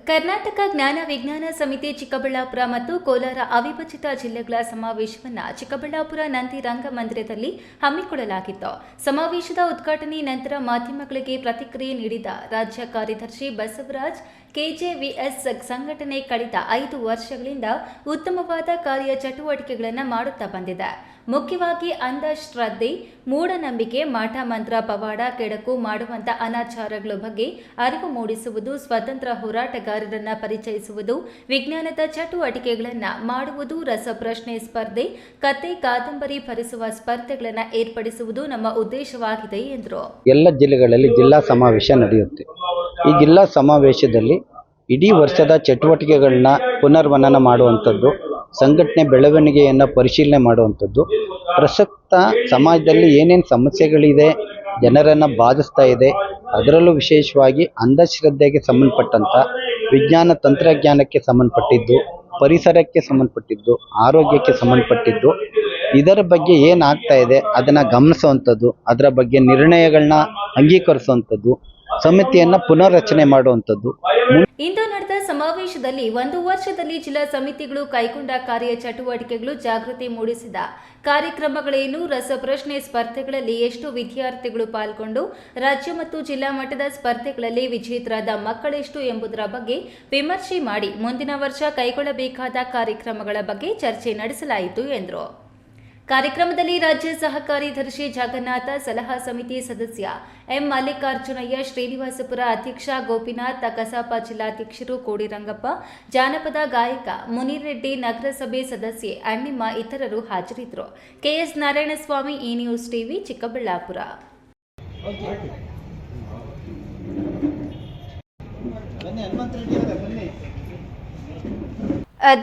ಕರ್ನಾಟಕ ಜ್ಞಾನ ವಿಜ್ಞಾನ ಸಮಿತಿ ಚಿಕ್ಕಬಳ್ಳಾಪುರ ಮತ್ತು ಕೋಲಾರ ಅವಿಭಜಿತ ಜಿಲ್ಲೆಗಳ ಸಮಾವೇಶವನ್ನು ಚಿಕ್ಕಬಳ್ಳಾಪುರ ನಂದಿ ರಂಗಮಂದಿರದಲ್ಲಿ ಹಮ್ಮಿಕೊಳ್ಳಲಾಗಿತ್ತು. ಸಮಾವೇಶದ ಉದ್ಘಾಟನೆ ನಂತರ ಮಾಧ್ಯಮಗಳಿಗೆ ಪ್ರತಿಕ್ರಿಯೆ ನೀಡಿದ ರಾಜ್ಯ ಕಾರ್ಯದರ್ಶಿ ಬಸವರಾಜ್, ಕೆಜೆವಿಎಸ್ ಸಂಘಟನೆ ಕಳೆದ 5 ವರ್ಷಗಳಿಂದ ಉತ್ತಮವಾದ ಕಾರ್ಯ ಚಟುವಟಿಕೆಗಳನ್ನು ಮಾಡುತ್ತಾ ಬಂದಿದೆ. ಮುಖ್ಯವಾಗಿ ಅಂಧಶ್ರದ್ಧೆ, ಮೂಢನಂಬಿಕೆ, ಮಾಟ ಮಂತ್ರ, ಪವಾಡ, ಕೆಡಕು ಮಾಡುವಂತ ಅನಾಚಾರಗಳ ಬಗ್ಗೆ ಅರಿವು ಮೂಡಿಸುವುದು, ಸ್ವತಂತ್ರ ಹೋರಾಟಗಾರರನ್ನ ಪರಿಚಯಿಸುವುದು, ವಿಜ್ಞಾನದ ಚಟುವಟಿಕೆಗಳನ್ನು ಮಾಡುವುದು, ರಸಪ್ರಶ್ನೆ ಸ್ಪರ್ಧೆ, ಕತೆ ಕಾದಂಬರಿ ಭರಿಸುವ ಸ್ಪರ್ಧೆಗಳನ್ನು ಏರ್ಪಡಿಸುವುದು ನಮ್ಮ ಉದ್ದೇಶವಾಗಿದೆ ಎಂದರು. ಎಲ್ಲ ಜಿಲ್ಲೆಗಳಲ್ಲಿ ಜಿಲ್ಲಾ ಸಮಾವೇಶ ನಡೆಯುತ್ತೆ. ಈ ಜಿಲ್ಲಾ ಸಮಾವೇಶದಲ್ಲಿ ಇಡೀ ವರ್ಷದ ಚಟುವಟಿಕೆಗಳನ್ನ ಪುನರ್ಮನನ ಮಾಡುವಂಥದ್ದು, ಸಂಘಟನೆ ಬೆಳವಣಿಗೆಯನ್ನು ಪರಿಶೀಲನೆ ಮಾಡುವಂಥದ್ದು, ಪ್ರಸಕ್ತ ಸಮಾಜದಲ್ಲಿ ಏನೇನು ಸಮಸ್ಯೆಗಳಿದೆ, ಜನರನ್ನು ಬಾಧಿಸ್ತಾ ಇದೆ, ಅದರಲ್ಲೂ ವಿಶೇಷವಾಗಿ ಅಂಧಶ್ರದ್ಧೆಗೆ ಸಂಬಂಧಪಟ್ಟಂಥ, ವಿಜ್ಞಾನ ತಂತ್ರಜ್ಞಾನಕ್ಕೆ ಸಂಬಂಧಪಟ್ಟಿದ್ದು, ಪರಿಸರಕ್ಕೆ ಸಂಬಂಧಪಟ್ಟಿದ್ದು, ಆರೋಗ್ಯಕ್ಕೆ ಸಂಬಂಧಪಟ್ಟಿದ್ದು, ಇದರ ಬಗ್ಗೆ ಏನಾಗ್ತಾ ಇದೆ ಅದನ್ನು ಗಮನಿಸುವಂಥದ್ದು, ಅದರ ಬಗ್ಗೆ ನಿರ್ಣಯಗಳನ್ನ ಅಂಗೀಕರಿಸುವಂಥದ್ದು, ಸಮಿತಿಯನ್ನು ಪುನರ್ರಚನೆ ಮಾಡುವಂಥದ್ದು. ಇಂದು ನಡೆದ ಸಮಾವೇಶದಲ್ಲಿ 1 ವರ್ಷದಲ್ಲಿ ಜಿಲ್ಲಾ ಸಮಿತಿಗಳು ಕೈಗೊಂಡ ಕಾರ್ಯ ಚಟುವಟಿಕೆಗಳು, ಜಾಗೃತಿ ಮೂಡಿಸಿದ ಕಾರ್ಯಕ್ರಮಗಳೇನು, ರಸಪ್ರಶ್ನೆ ಸ್ಪರ್ಧೆಗಳಲ್ಲಿ ಎಷ್ಟು ವಿದ್ಯಾರ್ಥಿಗಳು ಪಾಲ್ಗೊಂಡು ರಾಜ್ಯ ಮತ್ತು ಜಿಲ್ಲಾ ಮಟ್ಟದ ಸ್ಪರ್ಧೆಗಳಲ್ಲಿ ವಿಜೇತರಾದ ಮಕ್ಕಳೆಷ್ಟು ಎಂಬುದರ ಬಗ್ಗೆ ವಿಮರ್ಶೆ ಮಾಡಿ ಮುಂದಿನ ವರ್ಷ ಕೈಗೊಳ್ಳಬೇಕಾದ ಕಾರ್ಯಕ್ರಮಗಳ ಬಗ್ಗೆ ಚರ್ಚೆ ನಡೆಸಲಾಯಿತು ಎಂದರು. ಕಾರ್ಯಕ್ರಮದಲ್ಲಿ ರಾಜ್ಯ ಸಹ ಕಾರ್ಯದರ್ಶಿ ಜಗನ್ನಾಥ, ಸಲಹಾ ಸಮಿತಿ ಸದಸ್ಯ ಎಂ ಮಲ್ಲಿಕಾರ್ಜುನಯ್ಯ, ಶ್ರೀನಿವಾಸಪುರ ಅಧ್ಯಕ್ಷ ಗೋಪಿನಾಥ್, ಕಸಾಪ ಜಿಲ್ಲಾಧ್ಯಕ್ಷರು ಕೋಡಿರಂಗಪ್ಪ, ಜಾನಪದ ಗಾಯಕ ಮುನೀರ್ ರೆಡ್ಡಿ, ನಗರಸಭೆ ಸದಸ್ಯೆ ಅಣ್ಣಿಮ್ಮ ಇತರರು ಹಾಜರಿದ್ದರು. ಕೆಎಸ್ ನಾರಾಯಣಸ್ವಾಮಿ, ಈ ನ್ಯೂಸ್ ಟಿವಿ, ಚಿಕ್ಕಬಳ್ಳಾಪುರ.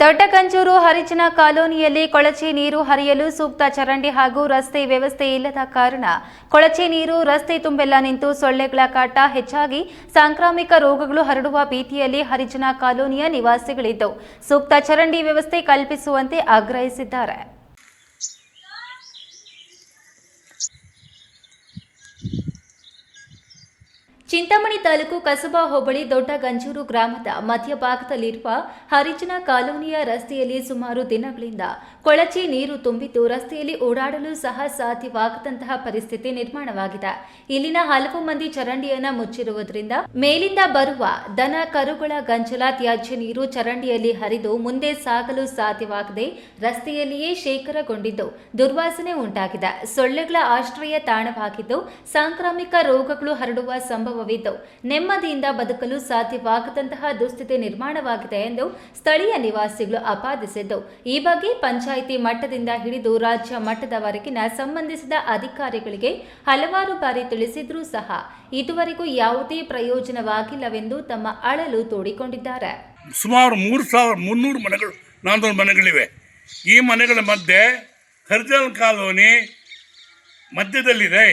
ದೊಡ್ಡಗಂಜೂರು ಹರಿಜನ ಕಾಲೋನಿಯಲ್ಲಿ ಕೊಳಚೆ ನೀರು ಹರಿಯಲು ಸೂಕ್ತ ಚರಂಡಿ ಹಾಗೂ ರಸ್ತೆ ವ್ಯವಸ್ಥೆ ಇಲ್ಲದ ಕಾರಣ ಕೊಳಚೆ ನೀರು ರಸ್ತೆ ತುಂಬೆಲ್ಲ ನಿಂತು ಸೊಳ್ಳೆಗಳ ಕಾಟ ಹೆಚ್ಚಾಗಿ ಸಾಂಕ್ರಾಮಿಕ ರೋಗಗಳು ಹರಡುವ ಭೀತಿಯಲ್ಲಿ ಹರಿಜನ ಕಾಲೋನಿಯ ನಿವಾಸಿಗಳಿದ್ದು ಸೂಕ್ತ ಚರಂಡಿ ವ್ಯವಸ್ಥೆ ಕಲ್ಪಿಸುವಂತೆ ಆಗ್ರಹಿಸಿದ್ದಾರೆ. ಚಿಂತಾಮಣಿ ತಾಲೂಕು ಕಸಬಾ ಹೋಬಳಿ ದೊಡ್ಡಗಂಜೂರು ಗ್ರಾಮದ ಮಧ್ಯಭಾಗದಲ್ಲಿರುವ ಹರಿಜನ ಕಾಲೋನಿಯ ರಸ್ತೆಯಲ್ಲಿ ಸುಮಾರು ದಿನಗಳಿಂದ ಕೊಳಚೆ ನೀರು ತುಂಬಿದ್ದು ರಸ್ತೆಯಲ್ಲಿ ಓಡಾಡಲು ಸಹ ಸಾಧ್ಯವಾಗದಂತಹ ಪರಿಸ್ಥಿತಿ ನಿರ್ಮಾಣವಾಗಿದೆ. ಇಲ್ಲಿನ ಹಲವು ಮಂದಿ ಚರಂಡಿಯನ್ನ ಮುಚ್ಚಿರುವುದರಿಂದ ಮೇಲಿಂದ ಬರುವ ದನ ಕರುಗಳ ಗಂಜಲ ತ್ಯಾಜ್ಯ ನೀರು ಚರಂಡಿಯಲ್ಲಿ ಹರಿದು ಮುಂದೆ ಸಾಗಲು ಸಾಧ್ಯವಾಗದೆ ರಸ್ತೆಯಲ್ಲಿಯೇ ಶೇಖರಗೊಂಡಿದ್ದು ದುರ್ವಾಸನೆ ಉಂಟಾಗಿದೆ. ಸೊಳ್ಳೆಗಳ ಆಶ್ರಯ ತಾಣವಾಗಿದ್ದು ಸಾಂಕ್ರಾಮಿಕ ರೋಗಗಳು ಹರಡುವ ಸಂಭವ ನೆಮ್ಮದಿಯಿಂದ ಬದುಕಲು ಸಾಧ್ಯವಾಗದಂತಹ ದುಸ್ಥಿತಿ ನಿರ್ಮಾಣವಾಗಿದೆ ಎಂದು ಸ್ಥಳೀಯ ನಿವಾಸಿಗಳು ಆಪಾದಿಸಿದ್ದು ಈ ಬಗ್ಗೆ ಪಂಚಾಯಿತಿ ಮಟ್ಟದಿಂದ ಹಿಡಿದು ರಾಜ್ಯ ಮಟ್ಟದವರೆಗಿನ ಸಂಬಂಧಿಸಿದ ಅಧಿಕಾರಿಗಳಿಗೆ ಹಲವಾರು ಬಾರಿ ತಿಳಿಸಿದ್ರೂ ಸಹ ಇದುವರೆಗೂ ಯಾವುದೇ ಪ್ರಯೋಜನವಾಗಿಲ್ಲವೆಂದು ತಮ್ಮ ಅಳಲು ತೋಡಿಕೊಂಡಿದ್ದಾರೆ. ಸುಮಾರು 3,300 ಮನೆಗಳು 400 ಮನೆಗಳಿವೆ. ಈ ಮನೆಗಳ ಮಧ್ಯೆ ಹರಿಜನ ಕಾಲೋನಿ ಮಧ್ಯದಲ್ಲಿದೆ.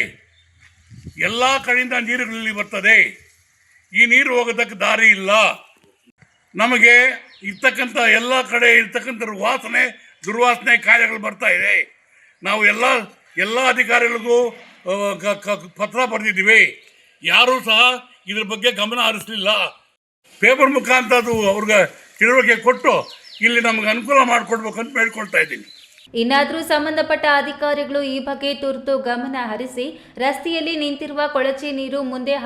ಎಲ್ಲ ಕಡೆಯಿಂದ ನೀರುಗಳಲ್ಲಿ ಬರ್ತದೆ. ಈ ನೀರು ಹೋಗೋದಕ್ಕೆ ದಾರಿ ಇಲ್ಲ. ನಮಗೆ ಇರ್ತಕ್ಕಂಥ ಎಲ್ಲ ಕಡೆ ಇರ್ತಕ್ಕಂಥ ದುರ್ವಾಸನೆ ಕಾಯಿಲೆಗಳು ಬರ್ತಾ ಇದೆ. ನಾವು ಎಲ್ಲ ಅಧಿಕಾರಿಗಳಿಗೂ ಪತ್ರ ಬರೆದಿದ್ದೀವಿ. ಯಾರೂ ಸಹ ಇದ್ರ ಬಗ್ಗೆ ಗಮನ ಹರಿಸಲಿಲ್ಲ. ಪೇಪರ್ ಮುಖಾಂತರ ಅವ್ರಿಗೆ ತಿಳುವಳಿಕೆ ಕೊಟ್ಟು ಇಲ್ಲಿ ನಮಗೆ ಅನುಕೂಲ ಮಾಡಿಕೊಡ್ಬೇಕು ಅಂತ ಬೇಡ್ಕೊಳ್ತಾ ಇದ್ದೀನಿ. ಇನ್ನಾದರೂ ಸಂಬಂಧಪಟ್ಟ ಅಧಿಕಾರಿಗಳು ಈ ಬಗ್ಗೆ ತುರ್ತು ಗಮನ ಹರಿಸಿ ರಸ್ತೆಯಲ್ಲಿ ನಿಂತಿರುವ ಕೊಳಚೆ ನೀರು ಮುಂದೆ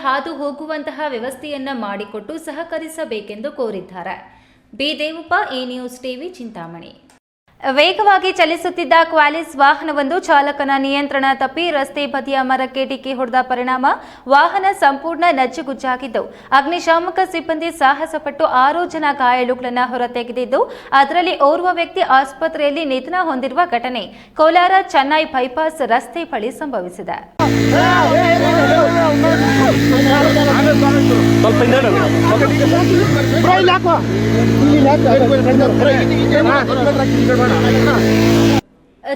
ಹಾದು ಹೋಗುವಂತಹ ವ್ಯವಸ್ಥೆಯನ್ನ ಮಾಡಿಕೊಟ್ಟು ಸಹಕರಿಸಬೇಕೆಂದು ಕೋರಿದ್ದಾರೆ. ಬಿ ದೇವಪ್ಪ, ಈ ನ್ಯೂಸ್ ಟಿವಿ, ಚಿಂತಾಮಣಿ. ವೇಗವಾಗಿ ಚಲಿಸುತ್ತಿದ್ದ ಕ್ವಾಲಿಸ್ ವಾಹನವೊಂದು ಚಾಲಕನ ನಿಯಂತ್ರಣ ತಪ್ಪಿ ರಸ್ತೆ ಬದಿಯ ಮರಕ್ಕೆ ಡಿಕ್ಕಿ ಹೊಡೆದ ಪರಿಣಾಮ ವಾಹನ ಸಂಪೂರ್ಣ ನಜ್ಜುಗುಜ್ಜಾಗಿದ್ದು ಅಗ್ನಿಶಾಮಕ ಸಿಬ್ಬಂದಿ ಸಾಹಸಪಟ್ಟು 6 ಜನ ಗಾಯಾಳುಗಳನ್ನು ಹೊರತೆಗೆದಿದ್ದು ಅದರಲ್ಲಿ ಓರ್ವ ವ್ಯಕ್ತಿ ಆಸ್ಪತ್ರೆಯಲ್ಲಿ ನಿಧನ ಹೊಂದಿರುವ ಘಟನೆ ಕೋಲಾರ ಚೆನ್ನೈ ಬೈಪಾಸ್ ರಸ್ತೆ ಬಳಿ ಸಂಭವಿಸಿದೆ.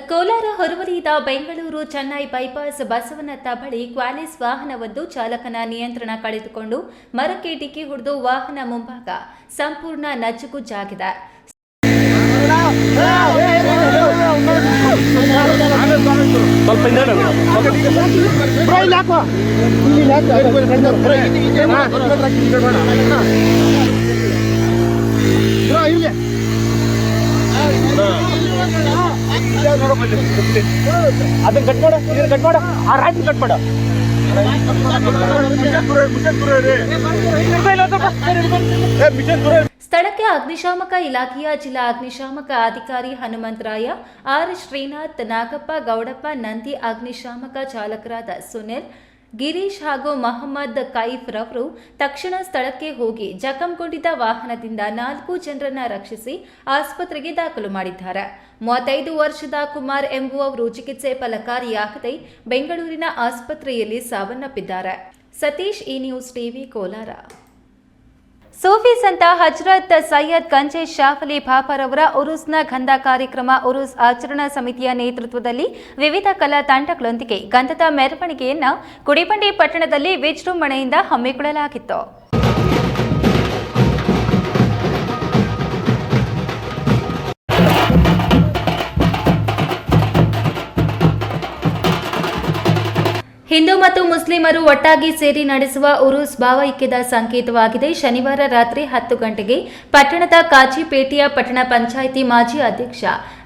ಕೋಲಾರ ಹೊರವಲಯದ ಬೆಂಗಳೂರು ಚೆನ್ನೈ ಬೈಪಾಸ್ ಬಸವನತ್ತ ಬಳಿ ಕ್ವಾಲಿಸ್ ವಾಹನವೊಂದು ಚಾಲಕನ ನಿಯಂತ್ರಣ ಕಳೆದುಕೊಂಡು ಮರಕ್ಕೆ ಡಿಕ್ಕಿ ಹೊಡೆದು ವಾಹನ ಮುಂಭಾಗ ಸಂಪೂರ್ಣ ನಜ್ಜುಗುಜ್ಜಾಗಿದೆ. ಅದನ್ನ ಕಟ್ ಮಾಡ ಆ ರಾತ್ರಿ ಕಟ್ ಮಾಡ ಸ್ಥಳಕ್ಕೆ ಅಗ್ನಿಶಾಮಕ ಇಲಾಖೆಯ ಜಿಲ್ಲಾ ಅಗ್ನಿಶಾಮಕ ಅಧಿಕಾರಿ ಹನುಮಂತರಾಯ, ಆರ್ ಶ್ರೀನಾಥ್, ನಾಗಪ್ಪ, ಗೌಡಪ್ಪ, ನಂದಿ, ಅಗ್ನಿಶಾಮಕ ಚಾಲಕರಾದ ಸುನಿಲ್, ಗಿರೀಶ್ ಹಾಗೂ ಮೊಹಮ್ಮದ್ ಕೈಫ್ ರವರು ತಕ್ಷಣ ಸ್ಥಳಕ್ಕೆ ಹೋಗಿ ಜಖಂಗೊಂಡಿದ್ದ ವಾಹನದಿಂದ 4 ಜನರನ್ನ ರಕ್ಷಿಸಿ ಆಸ್ಪತ್ರೆಗೆ ದಾಖಲು ಮಾಡಿದ್ದಾರೆ. 35 ವರ್ಷದ ಕುಮಾರ್ ಎಂಬುವವರು ಚಿಕಿತ್ಸೆ ಫಲಕಾರಿಯಾಗದೆ ಬೆಂಗಳೂರಿನ ಆಸ್ಪತ್ರೆಯಲ್ಲಿ ಸಾವನ್ನಪ್ಪಿದ್ದಾರೆ. ಸತೀಶ್, ಈ ನ್ಯೂಸ್ ಟಿವಿ, ಕೋಲಾರ. ಸೂಫಿ ಸಂತ ಹಜರತ್ ಸೈಯದ್ ಗಂಜೆ ಶಾಫಲಿ ಬಾಬಾರವರ ಉರುಸ್ನ ಗಂಧ ಕಾರ್ಯಕ್ರಮ ಉರುಸ್ ಆಚರಣಾ ಸಮಿತಿಯ ನೇತೃತ್ವದಲ್ಲಿ ವಿವಿಧ ಕಲಾ ತಂಡಗಳೊಂದಿಗೆ ಗಂಧದ ಮೆರವಣಿಗೆಯನ್ನು ಗುಡಿಬಂಡೆ ಪಟ್ಟಣದಲ್ಲಿ ವಿಜೃಂಭಣೆಯಿಂದ ಹಮ್ಮಿಕೊಳ್ಳಲಾಗಿತ್ತು. ಹಿಂದೂ ಮತ್ತು ಮುಸ್ಲಿಮರು ಒಟ್ಟಾಗಿ ಸೇರಿ ನಡೆಸುವ ಉರುಸ್ ಭಾವೈಕ್ಯದ ಸಂಕೇತವಾಗಿದೆ. ಶನಿವಾರ ರಾತ್ರಿ 10 ಗಂಟೆಗೆ ಪಟ್ಟಣದ ಕಾಜಿಪೇಟೆಯ ಪಟ್ಟಣ ಪಂಚಾಯಿತಿ ಮಾಜಿ ಅಧ್ಯಕ್ಷ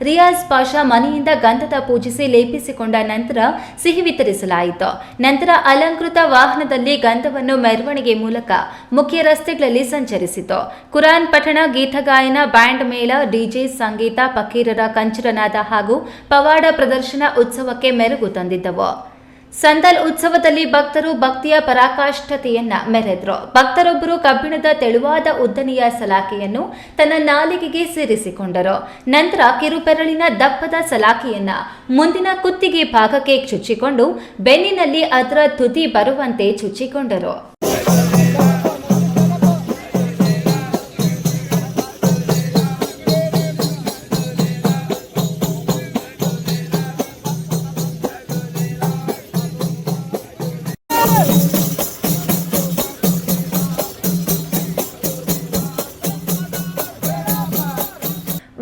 ರಿಯಾಜ್ ಪಾಷಾ ಮನೆಯಿಂದ ಗಂಧದ ಪೂಜಿಸಿ ಲೇಪಿಸಿಕೊಂಡ ನಂತರ ಸಿಹಿ ವಿತರಿಸಲಾಯಿತು. ನಂತರ ಅಲಂಕೃತ ವಾಹನದಲ್ಲಿ ಗಂಧವನ್ನು ಮೆರವಣಿಗೆ ಮೂಲಕ ಮುಖ್ಯ ರಸ್ತೆಗಳಲ್ಲಿ ಸಂಚರಿಸಿತು. ಕುರಾನ್ ಪಠಣ, ಗೀತಗಾಯನ, ಬ್ಯಾಂಡ್ ಮೇಳ, ಡಿಜೆ, ಸಂಗೀತ, ಫಕೀರರ ಕಂಚರನಾದ ಹಾಗೂ ಪವಾಡ ಪ್ರದರ್ಶನ ಉತ್ಸವಕ್ಕೆ ಮೆರುಗು ತಂದಿದ್ದವು. ಸಂದಲ್ ಉತ್ಸವದಲ್ಲಿ ಭಕ್ತರು ಭಕ್ತಿಯ ಪರಾಕಾಷ್ಠತೆಯನ್ನ ಮೆರೆದ್ರು. ಭಕ್ತರೊಬ್ಬರು ಕಬ್ಬಿಣದ ತೆಳುವಾದ ಉದ್ದನೆಯ ಸಲಾಕೆಯನ್ನು ತನ್ನ ನಾಲಿಗೆಗೆ ಸೇರಿಸಿಕೊಂಡರು. ನಂತರ ಕಿರುಬೆರಳಿನ ದಪ್ಪದ ಸಲಾಕೆಯನ್ನ ಮುಂದಿನ ಕುತ್ತಿಗೆ ಭಾಗಕ್ಕೆ ಚುಚ್ಚಿಕೊಂಡು ಬೆನ್ನಿನಲ್ಲಿ ಅದರ ತುದಿ ಬರುವಂತೆ ಚುಚ್ಚಿಕೊಂಡರು.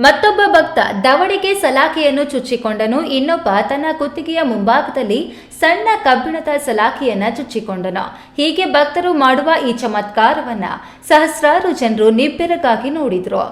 ಮತ್ತೊಬ್ಬ ಭಕ್ತ ದವಡೆಗೆ ಸಲಾಕೆಯನ್ನು ಚುಚ್ಚಿಕೊಂಡನು. ಇನ್ನೊಬ್ಬ ತನ್ನ ಕುತ್ತಿಗೆಯ ಮುಂಭಾಗದಲ್ಲಿ ಸಣ್ಣ ಕಬ್ಬಿಣದ ಸಲಾಕೆಯನ್ನ ಚುಚ್ಚಿಕೊಂಡನು. ಹೀಗೆ ಭಕ್ತರು ಮಾಡುವ ಈ ಚಮತ್ಕಾರವನ್ನ ಸಹಸ್ರಾರು ಜನರು ನಿಬ್ಬೆರಗಾಗಿ ನೋಡಿದ್ರು.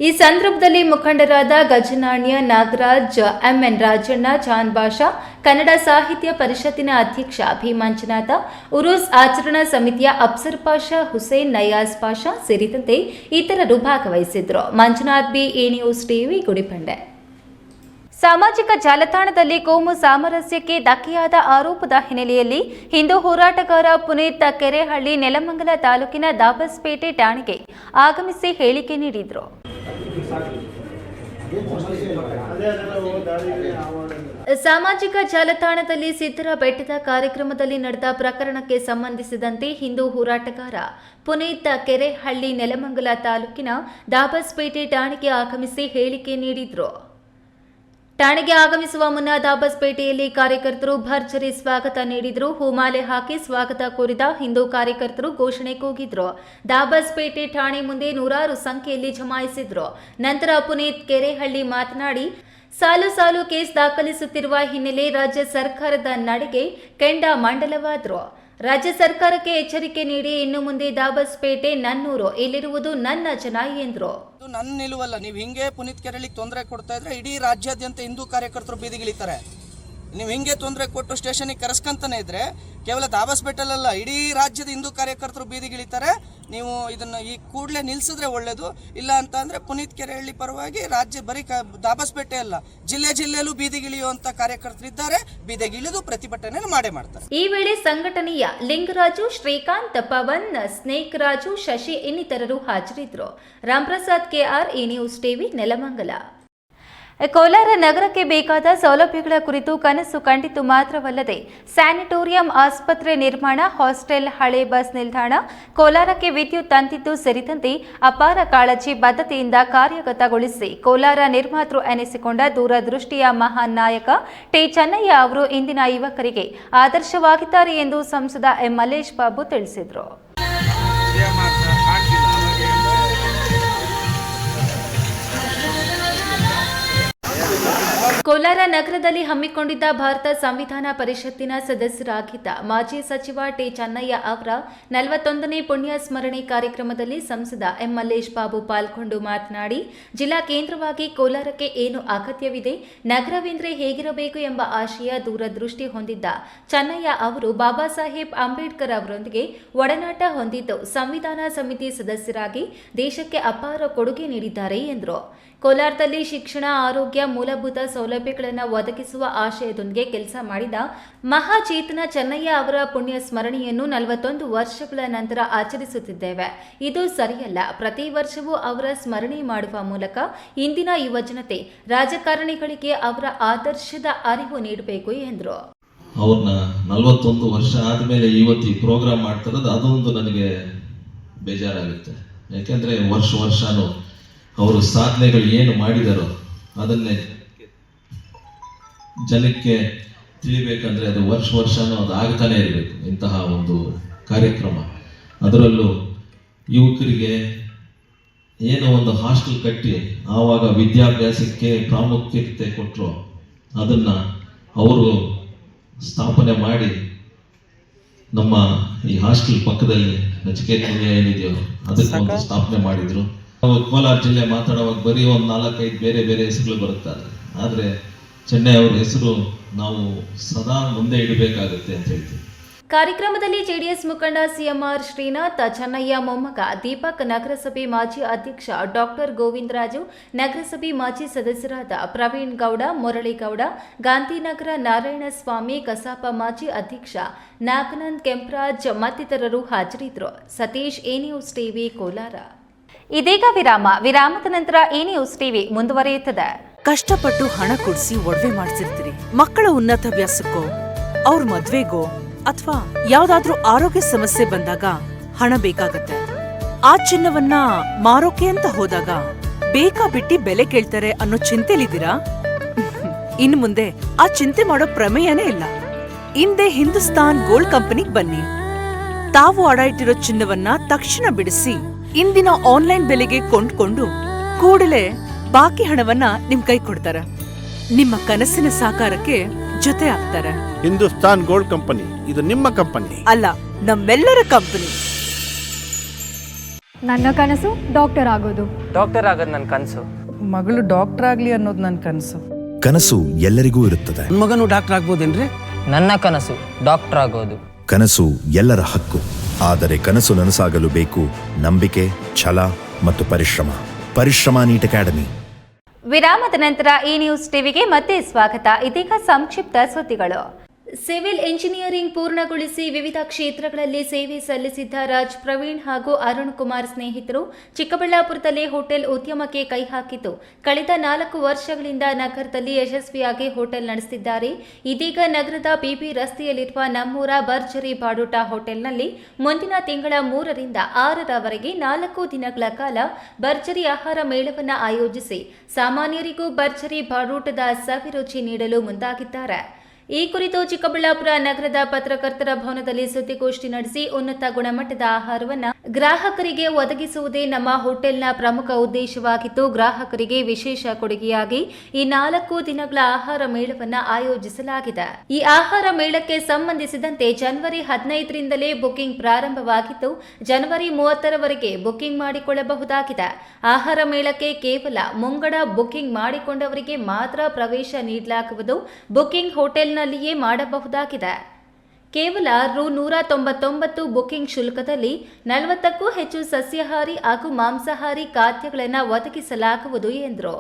ಈ ಸಂದರ್ಭದಲ್ಲಿ ಮುಖಂಡರಾದ ಗಜನಾಣ್ಯ ನಾಗರಾಜ್, ಎಂಎನ್ ರಾಜಣ್ಣ, ಜಾನ್ ಬಾಷಾ, ಕನ್ನಡ ಸಾಹಿತ್ಯ ಪರಿಷತ್ತಿನ ಅಧ್ಯಕ್ಷ ಭೀ ಮಂಜುನಾಥ, ಉರುಸ್ ಆಚರಣಾ ಸಮಿತಿಯ ಅಫ್ಸರ್ ಪಾಷಾ, ಹುಸೇನ್, ನಯಾಜ್ ಪಾಷಾ ಸೇರಿದಂತೆ ಇತರರು ಭಾಗವಹಿಸಿದ್ರು. ಮಂಜುನಾಥ್ ಬಿ, ಈ ನ್ಯೂಸ್ ಟಿವಿ, ಗುಡಿಬಂಡೆ. ಸಾಮಾಜಿಕ ಜಾಲತಾಣದಲ್ಲಿ ಕೋಮು ಸಾಮರಸ್ಯಕ್ಕೆ ಧಕ್ಕೆಯಾದ ಆರೋಪದ ಹಿನ್ನೆಲೆಯಲ್ಲಿ ಹಿಂದೂ ಹೋರಾಟಗಾರ ಪುನೀತ್ ಕೆರೆಹಳ್ಳಿ ನೆಲಮಂಗಲ ತಾಲೂಕಿನ ದಾಬಸ್ಪೇಟೆ ಠಾಣೆಗೆ ಆಗಮಿಸಿ ಹೇಳಿಕೆ ನೀಡಿದರು. ಸಾಮಾಜಿಕ ಜಾಲತಾಣದಲ್ಲಿ ಸಿದ್ದರ ಬೆಟ್ಟದ ಕಾರ್ಯಕ್ರಮದಲ್ಲಿ ನಡೆದ ಪ್ರಕರಣಕ್ಕೆ ಸಂಬಂಧಿಸಿದಂತೆ ಹಿಂದೂ ಹೋರಾಟಗಾರ ಪುನೀತ್ ಕೆರೆಹಳ್ಳಿ ನೆಲಮಂಗಲ ತಾಲೂಕಿನ ದಾಬಸ್ಪೇಟೆ ಠಾಣೆಗೆ ಆಗಮಿಸಿ ಹೇಳಿಕೆ ನೀಡಿದರು. ಠಾಣೆಗೆ ಆಗಮಿಸುವ ಮುನ್ನ ದಾಬಸ್ಪೇಟೆಯಲ್ಲಿ ಕಾರ್ಯಕರ್ತರು ಭರ್ಜರಿ ಸ್ವಾಗತ ನೀಡಿದರು. ಹೂಮಾಲೆ ಹಾಕಿ ಸ್ವಾಗತ ಕೋರಿದ ಹಿಂದೂ ಕಾರ್ಯಕರ್ತರು ಘೋಷಣೆ ಕೂಗಿದ್ರು. ದಾಬಸ್ಪೇಟೆ ಠಾಣೆ ಮುಂದೆ ನೂರಾರು ಸಂಖ್ಯೆಯಲ್ಲಿ ಜಮಾಯಿಸಿದ್ರು. ನಂತರ ಪುನೀತ್ ಕೆರೆಹಳ್ಳಿ ಮಾತನಾಡಿ, ಸಾಲು ಸಾಲು ಕೇಸ್ ದಾಖಲಿಸುತ್ತಿರುವ ಹಿನ್ನೆಲೆ ರಾಜ್ಯ ಸರ್ಕಾರದ ನಡೆಗೆ ಕೆಂಡಾಮಂಡಲವಾದ್ರು. ರಾಜ್ಯ ಸರ್ಕಾರಕ್ಕೆ ಎಚ್ಚರಿಕೆ ನೀಡಿ ಇನ್ನು ಮುಂದೆ ದಾಬಸ್ಪೇಟೆ ನನ್ನೂರು, ಇಲ್ಲಿರುವುದು ನನ್ನ ಜನ ಎಂದ್ರು. ನನ್ನ ನಿಲುವಲ್ಲ. ನೀವು ಹಿಂಗೆ ಪುನೀತ್ ಕೆರೆಹಳ್ಳಿಗೆ ತೊಂದರೆ ಕೊಡ್ತಾ ಇದ್ರೆ ಇಡೀ ರಾಜ್ಯಾದ್ಯಂತ ಹಿಂದೂ ಕಾರ್ಯಕರ್ತರು ಬೀದಿಗಿಳಿತಾರೆ. ನೀವು ಹಿಂಗೆ ತೊಂದರೆ ಕೊಟ್ಟು ಸ್ಟೇಷನಿಗೆ ಕರೆಸ್ಕೊಂತಾನೆ ಇದ್ರೆ ಕೇವಲ ದಾಬಸ್ಪೇಟೆಲ್ಲ ಇಡೀ ರಾಜ್ಯದ ಹಿಂದೂ ಕಾರ್ಯಕರ್ತರು ಬೀದಿಗಿಳಿತಾರೆ. ನೀವು ಇದನ್ನು ಈ ಕೂಡಲೇ ನಿಲ್ಲಿಸಿದ್ರೆ ಒಳ್ಳೇದು. ಇಲ್ಲ ಅಂತ ಅಂದರೆ ಪುನೀತ್ ಕೆರೆಹಳ್ಳಿ ಪರವಾಗಿ ರಾಜ್ಯ ಬರೀ ದಾಬಸ್ಪೇಟೆ ಅಲ್ಲ, ಜಿಲ್ಲೆಯಲ್ಲೂ ಬೀದಿಗಿಳಿಯುವಂಥ ಕಾರ್ಯಕರ್ತರಿದ್ದಾರೆ. ಬೀದಿಗಿಳಿದು ಪ್ರತಿಭಟನೆ ಮಾಡೇ ಮಾಡ್ತಾರೆ. ಈ ವೇಳೆ ಸಂಘಟನೆಯ ಲಿಂಗರಾಜು, ಶ್ರೀಕಾಂತ್, ಪವನ್, ಸ್ನೇಕ್ ರಾಜು, ಶಶಿ ಇನ್ನಿತರರು ಹಾಜರಿದ್ದರು. ರಾಮ್ಪ್ರಸಾದ್ ಕೆಆರ್, ಈ ನ್ಯೂಸ್ ಟಿವಿ, ನೆಲಮಂಗಲ. ಕೋಲಾರ ನಗರಕ್ಕೆ ಬೇಕಾದ ಸೌಲಭ್ಯಗಳ ಕುರಿತು ಕನಸು ಕಂಡಿತು ಮಾತ್ರವಲ್ಲದೆ ಸ್ಯಾನಿಟೋರಿಯಂ, ಆಸ್ಪತ್ರೆ ನಿರ್ಮಾಣ, ಹಾಸ್ಟೆಲ್, ಹಳೆ ಬಸ್ ನಿಲ್ದಾಣ, ಕೋಲಾರಕ್ಕೆ ವಿದ್ಯುತ್ ತಂತಿದ್ದು ಸೇರಿದಂತೆ ಅಪಾರ ಕಾಳಜಿ ಬದ್ಧತೆಯಿಂದ ಕಾರ್ಯಗತಗೊಳಿಸಿ ಕೋಲಾರ ನಿರ್ಮಾತೃ ಎನಿಸಿಕೊಂಡ ದೂರದೃಷ್ಟಿಯ ಮಹಾನ್ ನಾಯಕ ಟಿ ಚೆನ್ನಯ್ಯ ಅವರು ಇಂದಿನ ಯುವಕರಿಗೆ ಆದರ್ಶವಾಗಿದ್ದಾರೆ ಎಂದು ಸಂಸದ ಎಂ ಮಲ್ಲೇಶ್ ಬಾಬು ತಿಳಿಸಿದರು. ಕೋಲಾರ ನಗರದಲ್ಲಿ ಹಮ್ಮಿಕೊಂಡಿದ್ದ ಭಾರತ ಸಂವಿಧಾನ ಪರಿಷತ್ತಿನ ಸದಸ್ಯರಾಗಿದ್ದ ಮಾಜಿ ಸಚಿವ ಟಿ ಚೆನ್ನಯ್ಯ ಅವರ 41ನೇ ಪುಣ್ಯ ಸ್ಮರಣೆ ಕಾರ್ಯಕ್ರಮದಲ್ಲಿ ಸಂಸದ ಎಂ ಮಲ್ಲೇಶ್ ಬಾಬು ಪಾಲ್ಗೊಂಡು ಮಾತನಾಡಿ, ಜಿಲ್ಲಾ ಕೇಂದ್ರವಾಗಿ ಕೋಲಾರಕ್ಕೆ ಏನು ಅಗತ್ಯವಿದೆ, ನಗರವೆಂದರೆ ಹೇಗಿರಬೇಕು ಎಂಬ ಆಶಯ ದೂರದೃಷ್ಟಿ ಹೊಂದಿದ್ದ ಚೆನ್ನಯ್ಯ ಅವರು ಬಾಬಾ ಸಾಹೇಬ್ ಅಂಬೇಡ್ಕರ್ ಅವರೊಂದಿಗೆ ಒಡನಾಟ ಹೊಂದಿದ್ದು ಸಂವಿಧಾನ ಸಮಿತಿ ಸದಸ್ಯರಾಗಿ ದೇಶಕ್ಕೆ ಅಪಾರ ಕೊಡುಗೆ ನೀಡಿದ್ದಾರೆ ಎಂದರು. ಕೋಲಾರದಲ್ಲಿ ಶಿಕ್ಷಣ, ಆರೋಗ್ಯ, ಮೂಲಭೂತ ಸೌಲಭ್ಯಗಳನ್ನು ಒದಗಿಸುವ ಆಶಯದೊಂದಿಗೆ ಕೆಲಸ ಮಾಡಿದ ಮಹಾಚೇತನ ಚೆನ್ನಯ್ಯ ಅವರ ಪುಣ್ಯ ಸ್ಮರಣೆಯನ್ನು 41 ವರ್ಷಗಳ ನಂತರ ಆಚರಿಸುತ್ತಿದ್ದೇವೆ. ಇದು ಸರಿಯಲ್ಲ. ಪ್ರತಿ ವರ್ಷವೂ ಅವರ ಸ್ಮರಣೆ ಮಾಡುವ ಮೂಲಕ ಇಂದಿನ ಯುವಜನತೆ, ರಾಜಕಾರಣಿಗಳಿಗೆ ಅವರ ಆದರ್ಶದ ಅರಿವು ನೀಡಬೇಕು ಎಂದರು. ಅವ್ರನ್ನ 41 ವರ್ಷ ಆದಮೇಲೆ ಇವತ್ತು ಈ ಪ್ರೋಗ್ರಾಮ್ ಮಾಡ್ತಿರೋದು ಅದೊಂದು ನನಗೆ ಬೇಜಾರಾಗುತ್ತೆ. ಯಾಕೆಂದರೆ ವರ್ಷನೂ ಅವರು ಸಾಧನೆಗಳು ಏನು ಮಾಡಿದಾರೋ ಅದನ್ನೇ ಜನಕ್ಕೆ ತಿಳಿಬೇಕಂದ್ರೆ ಅದು ವರ್ಷನೂ ಅದು ಆಗ್ತಾನೆ ಇರಬೇಕು. ಇಂತಹ ಒಂದು ಕಾರ್ಯಕ್ರಮ, ಅದರಲ್ಲೂ ಯುವಕರಿಗೆ ಏನೋ ಒಂದು ಹಾಸ್ಟೆಲ್ ಕಟ್ಟಿ ಆವಾಗ ವಿದ್ಯಾಭ್ಯಾಸಕ್ಕೆ ಪ್ರಾಮುಖ್ಯತೆ ಕೊಟ್ಟರು, ಅದನ್ನು ಅವರು ಸ್ಥಾಪನೆ ಮಾಡಿ ನಮ್ಮ ಈ ಹಾಸ್ಟೆಲ್ ಪಕ್ಕದಲ್ಲಿ ನಚಿಕೇತ ಏನಿದೆಯೋ ಅದಕ್ಕೆ ಒಂದು ಸ್ಥಾಪನೆ ಮಾಡಿದರು. ನಾವು ಕೋಲಾರ ಜಿಲ್ಲೆ ಮಾತಾಡುವಾಗ ಬರೀ ಒಂದು 4-5 ಬೇರೆ ಹೆಸರುಗಳು ಬರುತ್ತಾರೆ. ಆದರೆ ಚೆನ್ನೈ ಅವರ ಹೆಸರು ನಾವು ಸದಾ ಮುಂದೆ ಇಡಬೇಕಾಗುತ್ತೆ ಅಂತ ಹೇಳ್ತೀವಿ. ಕಾರ್ಯಕ್ರಮದಲ್ಲಿ ಜೆಡಿಎಸ್ ಮುಖಂಡ ಸಿಎಂಆರ್ ಶ್ರೀನಾಥ್, ಚೆನ್ನಯ್ಯ ಮೊಮ್ಮಗ ದೀಪಕ್, ನಗರಸಭೆ ಮಾಜಿ ಅಧ್ಯಕ್ಷ ಡಾಕ್ಟರ್ ಗೋವಿಂದರಾಜು, ನಗರಸಭೆ ಮಾಜಿ ಸದಸ್ಯರಾದ ಪ್ರವೀಣ್ ಗೌಡ, ಮುರಳಿಗೌಡ, ಗಾಂಧಿನಗರ ನಾರಾಯಣಸ್ವಾಮಿ, ಕಸಾಪ ಮಾಜಿ ಅಧ್ಯಕ್ಷ ನಾಗನಂದ್ ಕೆಂಪರಾಜ್ ಮತ್ತಿತರರು ಹಾಜರಿದ್ದರು. Satish, A news TV, Kolar. ಇದೀಗ ವಿರಾಮದ ನಂತರ ಎ ನ್ಯೂಸ್ ಟಿವಿ ಮುಂದುವರಿಯುತ್ತದೆ. ಕಷ್ಟಪಟ್ಟು ಹಣ ಕೊಡಿಸಿ ಒಡವೆ ಮಾಡಿಸಿರ್ತೀರಿ. ಮಕ್ಕಳ ಉನ್ನತ ವ್ಯಾಸಕ್ಕೋ, ಅವ್ರ ಮದ್ವೆಗೋ ಅಥವಾ ಯಾವ್ದಾದ್ರೂ ಆರೋಗ್ಯ ಸಮಸ್ಯೆ ಬಂದಾಗ ಹಣ ಬೇಕಾಗತ್ತೆ. ಆ ಚಿನ್ನವನ್ನ ಮಾರೋಕೆ ಅಂತ ಹೋದಾಗ ಬೇಕಾಬಿಟ್ಟಿ ಬೆಲೆ ಕೇಳ್ತಾರೆ ಅನ್ನೋ ಚಿಂತೆಲಿದ್ದೀರಾ? ಇನ್ನು ಮುಂದೆ ಆ ಚಿಂತೆ ಮಾಡೋ ಪ್ರಮೇಯನೇ ಇಲ್ಲ. ಹಿಂದೆ ಹಿಂದೂಸ್ತಾನ್ ಗೋಲ್ಡ್ ಕಂಪನಿಗೆ ಬನ್ನಿ. ತಾವು ಅಡ ಇಟ್ಟಿರೋ ಚಿನ್ನವನ್ನ ತಕ್ಷಣ ಬಿಡಿಸಿ ಇಂದಿನ ಆನ್ಲೈನ್ ಬೆಲೆಗೆ ಕೊಂಡ್ಕೊಂಡು ಕೂಡಲೇ ಬಾಕಿ ಹಣವನ್ನ ನಿಮ್ ಕೈ ಕೊಡ್ತಾರೆ. ನಿಮ್ಮ ಕನಸಿನ ಸಾಕಾರಕ್ಕೆ ಜೊತೆ ಆಗ್ತಾರೆ. ಹಿಂದೂಸ್ತಾನ್ ಗೋಲ್ಡ್ ಕಂಪನಿ, ಇದು ನಿಮ್ಮ ಕಂಪನಿ ಅಲ್ಲ, ನಮ್ಮೆಲ್ಲರ ಕಂಪನಿ. ನನ್ನ ಕನಸು ಡಾಕ್ಟರ್ ಆಗೋದು. ಡಾಕ್ಟರ್ ಆಗೋದು ನನ್ನ ಕನಸು. ಮಗಳು ಡಾಕ್ಟರ್ ಆಗ್ಲಿ ಅನ್ನೋದು ನನ್ನ ಕನಸು. ಕನಸು ಎಲ್ಲರಿಗೂ ಇರುತ್ತದೆ. ಮಗನು ಡಾಕ್ಟರ್ ಆಗ್ಬೋದೇನ್ರಿ? ನನ್ನ ಕನಸು ಡಾಕ್ಟರ್ ಆಗೋದು. ಕನಸು ಎಲ್ಲರ ಹಕ್ಕು. ಆದರೆ ಕನಸು ನನಸಾಗಲು ಬೇಕು ನಂಬಿಕೆ, ಛಲ ಮತ್ತು ಪರಿಶ್ರಮ. Neat academy. ವಿರಾಮದ ನಂತರ ಈ ನ್ಯೂಸ್ ಟಿವಿಗೆ ಮತ್ತೆ ಸ್ವಾಗತ. ಇದೀಗ ಸಂಕ್ಷಿಪ್ತ ಸುದ್ದಿಗಳು. ಸಿವಿಲ್ ಇಂಜಿನಿಯರಿಂಗ್ ಪೂರ್ಣಗೊಳಿಸಿ ವಿವಿಧ ಕ್ಷೇತ್ರಗಳಲ್ಲಿ ಸೇವೆ ಸಲ್ಲಿಸಿದ್ದ ರಾಜ್ ಪ್ರವೀಣ್ ಹಾಗೂ ಅರುಣ್ ಕುಮಾರ್ ಸ್ನೇಹಿತರು ಚಿಕ್ಕಬಳ್ಳಾಪುರದಲ್ಲಿ ಹೋಟೆಲ್ ಉದ್ಯಮಕ್ಕೆ ಕೈ ಹಾಕಿದ್ದು ಕಳೆದ 4 ವರ್ಷಗಳಿಂದ ನಗರದಲ್ಲಿ ಯಶಸ್ವಿಯಾಗಿ ಹೋಟೆಲ್ ನಡೆಸುತ್ತಿದ್ದಾರೆ. ಇದೀಗ ನಗರದ ಪಿಬಿ ರಸ್ತೆಯಲ್ಲಿರುವ ನಮ್ಮೂರ ಭರ್ಜರಿ ಬಾಡೂಟ ಹೋಟೆಲ್ನಲ್ಲಿ ಮುಂದಿನ ತಿಂಗಳ 3ರಿಂದ 6ರವರೆಗೆ 4 ದಿನಗಳ ಕಾಲ ಭರ್ಜರಿ ಆಹಾರ ಮೇಳವನ್ನು ಆಯೋಜಿಸಿ ಸಾಮಾನ್ಯರಿಗೂ ಭರ್ಜರಿ ಬಾಡೂಟದ ಸವಿರುಚಿ ನೀಡಲು ಮುಂದಾಗಿದ್ದಾರೆ. ಈ ಕುರಿತು ಚಿಕ್ಕಬಳ್ಳಾಪುರ ನಗರದ ಪತ್ರಕರ್ತರ ಭವನದಲ್ಲಿ ಸುದ್ದಿಗೋಷ್ಠಿ ನಡೆಸಿ ಉನ್ನತ ಗುಣಮಟ್ಟದ ಆಹಾರವನ್ನು ಗ್ರಾಹಕರಿಗೆ ಒದಗಿಸುವುದೇ ನಮ್ಮ ಹೋಟೆಲ್ನ ಪ್ರಮುಖ ಉದ್ದೇಶವಾಗಿದ್ದು, ಗ್ರಾಹಕರಿಗೆ ವಿಶೇಷ ಕೊಡುಗೆಯಾಗಿ ಈ 4 ದಿನಗಳ ಆಹಾರ ಮೇಳವನ್ನು ಆಯೋಜಿಸಲಾಗಿದೆ. ಈ ಆಹಾರ ಮೇಳಕ್ಕೆ ಸಂಬಂಧಿಸಿದಂತೆ ಜನವರಿ 15ರಿಂದಲೇ ಬುಕಿಂಗ್ ಪ್ರಾರಂಭವಾಗಿದ್ದು ಜನವರಿ 30ರವರೆಗೆ ಬುಕಿಂಗ್ ಮಾಡಿಕೊಳ್ಳಬಹುದಾಗಿದೆ. ಆಹಾರ ಮೇಳಕ್ಕೆ ಕೇವಲ ಮುಂಗಡ ಬುಕಿಂಗ್ ಮಾಡಿಕೊಂಡವರಿಗೆ ಮಾತ್ರ ಪ್ರವೇಶ ನೀಡಲಾಗುವುದು. ಬುಕಿಂಗ್ ಹೋಟೆಲ್ನಲ್ಲಿಯೇ ಮಾಡಬಹುದಾಗಿದೆ. ಕೇವಲ ರು. 199 ಬುಕಿಂಗ್ ಶುಲ್ಕದಲ್ಲಿ 40ಕ್ಕೂ ಹೆಚ್ಚು ಸಸ್ಯಾಹಾರಿ ಹಾಗೂ ಮಾಂಸಾಹಾರಿ ಖಾದ್ಯಗಳನ್ನು ಒದಗಿಸಲಾಗುವುದು ಎಂದರು.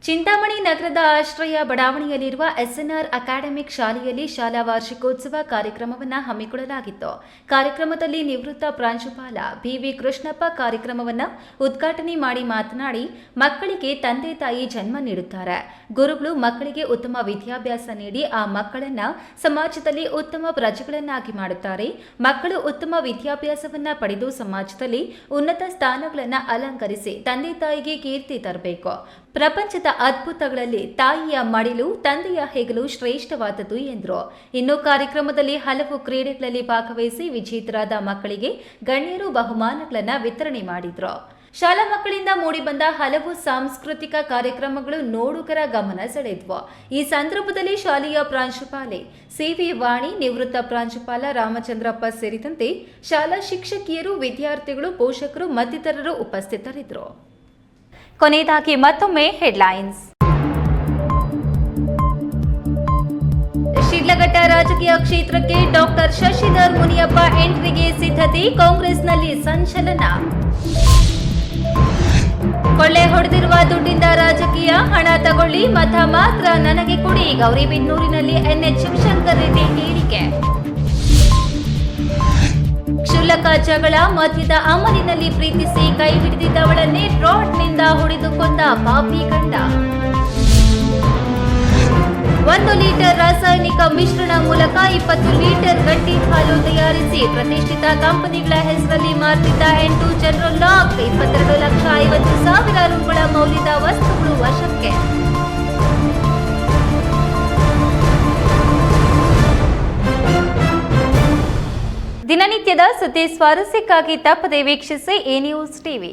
ಚಿಂತಾಮಣಿ ನಗರದ ಆಶ್ರಯ ಬಡಾವಣೆಯಲ್ಲಿರುವ ಎಸ್ಎನ್ಆರ್ ಅಕಾಡೆಮಿಕ್ ಶಾಲೆಯಲ್ಲಿ ಶಾಲಾ ವಾರ್ಷಿಕೋತ್ಸವ ಕಾರ್ಯಕ್ರಮವನ್ನು ಹಮ್ಮಿಕೊಳ್ಳಲಾಗಿತ್ತು. ಕಾರ್ಯಕ್ರಮದಲ್ಲಿ ನಿವೃತ್ತ ಪ್ರಾಂಶುಪಾಲ ಬಿವಿ ಕೃಷ್ಣಪ್ಪ ಕಾರ್ಯಕ್ರಮವನ್ನು ಉದ್ಘಾಟನೆ ಮಾಡಿ ಮಾತನಾಡಿ, ಮಕ್ಕಳಿಗೆ ತಂದೆ ತಾಯಿ ಜನ್ಮ ನೀಡುತ್ತಾರೆ. ಗುರುಗಳು ಮಕ್ಕಳಿಗೆ ಉತ್ತಮ ವಿದ್ಯಾಭ್ಯಾಸ ನೀಡಿ ಆ ಮಕ್ಕಳನ್ನ ಸಮಾಜದಲ್ಲಿ ಉತ್ತಮ ಪ್ರಜೆಗಳನ್ನಾಗಿ ಮಾಡುತ್ತಾರೆ. ಮಕ್ಕಳು ಉತ್ತಮ ವಿದ್ಯಾಭ್ಯಾಸವನ್ನ ಪಡೆದು ಸಮಾಜದಲ್ಲಿ ಉನ್ನತ ಸ್ಥಾನಗಳನ್ನು ಅಲಂಕರಿಸಿ ತಂದೆ ತಾಯಿಗೆ ಕೀರ್ತಿ ತರಬೇಕು. ಪ್ರಪಂಚದ ಅದ್ಭುತಗಳಲ್ಲಿ ತಾಯಿಯ ಮಡಿಲು ತಂದೆಯ ಹೆಗಲು ಶ್ರೇಷ್ಠವಾದದ್ದು ಎಂದರು. ಇನ್ನು ಕಾರ್ಯಕ್ರಮದಲ್ಲಿ ಹಲವು ಕ್ರೀಡೆಗಳಲ್ಲಿ ಭಾಗವಹಿಸಿ ವಿಜೇತರಾದ ಮಕ್ಕಳಿಗೆ ಗಣ್ಯರು ಬಹುಮಾನಗಳನ್ನು ವಿತರಣೆ ಮಾಡಿದರು. ಶಾಲಾ ಮಕ್ಕಳಿಂದ ಮೂಡಿಬಂದ ಹಲವು ಸಾಂಸ್ಕೃತಿಕ ಕಾರ್ಯಕ್ರಮಗಳು ನೋಡುಗರ ಗಮನ ಸೆಳೆದ್ವು. ಈ ಸಂದರ್ಭದಲ್ಲಿ ಶಾಲೆಯ ಪ್ರಾಂಶುಪಾಲೆ ಸಿವಿ ವಾಣಿ, ನಿವೃತ್ತ ಪ್ರಾಂಶುಪಾಲ ರಾಮಚಂದ್ರಪ್ಪ ಸೇರಿದಂತೆ ಶಾಲಾ ಶಿಕ್ಷಕಿಯರು, ವಿದ್ಯಾರ್ಥಿಗಳು, ಪೋಷಕರು ಮತ್ತಿತರರು ಉಪಸ್ಥಿತರಿದ್ದರು. ಕೊನೆಯದಾಗಿ ಮತ್ತೊಮ್ಮೆ ಹೆಡ್ಲೈನ್ಸ್. ಶಿಡ್ಲಘಟ್ಟ ರಾಜಕೀಯ ಕ್ಷೇತ್ರಕ್ಕೆ ಡಾಕ್ಟರ್ ಶಶಿಧರ್ ಮುನಿಯಪ್ಪ ಎಂಟ್ರಿಗೆ ಸಿದ್ಧತೆ, ಕಾಂಗ್ರೆಸ್ನಲ್ಲಿ ಸಂಚಲನ. ಕೊಳ್ಳೆ ಹೊಡೆದಿರುವ ದುಡ್ಡಿಂದ ರಾಜಕೀಯ, ಹಣ ತಗೊಳ್ಳಿ, ಮತ ಮಾತ್ರ ನನಗೆ ಕೊಡಿ. ಗೌರಿಬಿದನೂರಿನಲ್ಲಿ ಎನ್ಎಚ್ ಶಿವಶಂಕರ್ ರೆಡ್ಡಿ ಹೇಳಿಕೆ. ಕ್ಷುಲ್ಲಕ ಜಗಳ ಮಧ್ಯದ ಅಮಲಿನಲ್ಲಿ ಪ್ರೀತಿಸಿ ಕೈ ಹಿಡಿದಿದ್ದವಳನ್ನೇ ರಾಡ್ನಿಂದ ಹೊಡೆದು ಕೊಂದ ಪಾಪಿ ಗಂಡ. 1 ಲೀಟರ್ ರಾಸಾಯನಿಕ ಮಿಶ್ರಣ ಮೂಲಕ 20 ಲೀಟರ್ ಗಟ್ಟಿ ಹಾಲು ತಯಾರಿಸಿ ಪ್ರತಿಷ್ಠಿತ ಕಂಪನಿಗಳ ಹೆಸರಲ್ಲಿ ಮಾರ್ತಿದ್ದ 8 ಜನರು ಲಾಕ್. 22,50,000 ರೂಗಳ ಮೌಲ್ಯದ ವಸ್ತುಗಳು ವಶಕ್ಕೆ. ದಿನನಿತ್ಯದ ಸುದ್ದಿ ಸ್ವಾರಸ್ಯಕ್ಕಾಗಿ ತಪ್ಪದೆ ವೀಕ್ಷಿಸಿ ಎ ನ್ಯೂಸ್ ಟಿವಿ.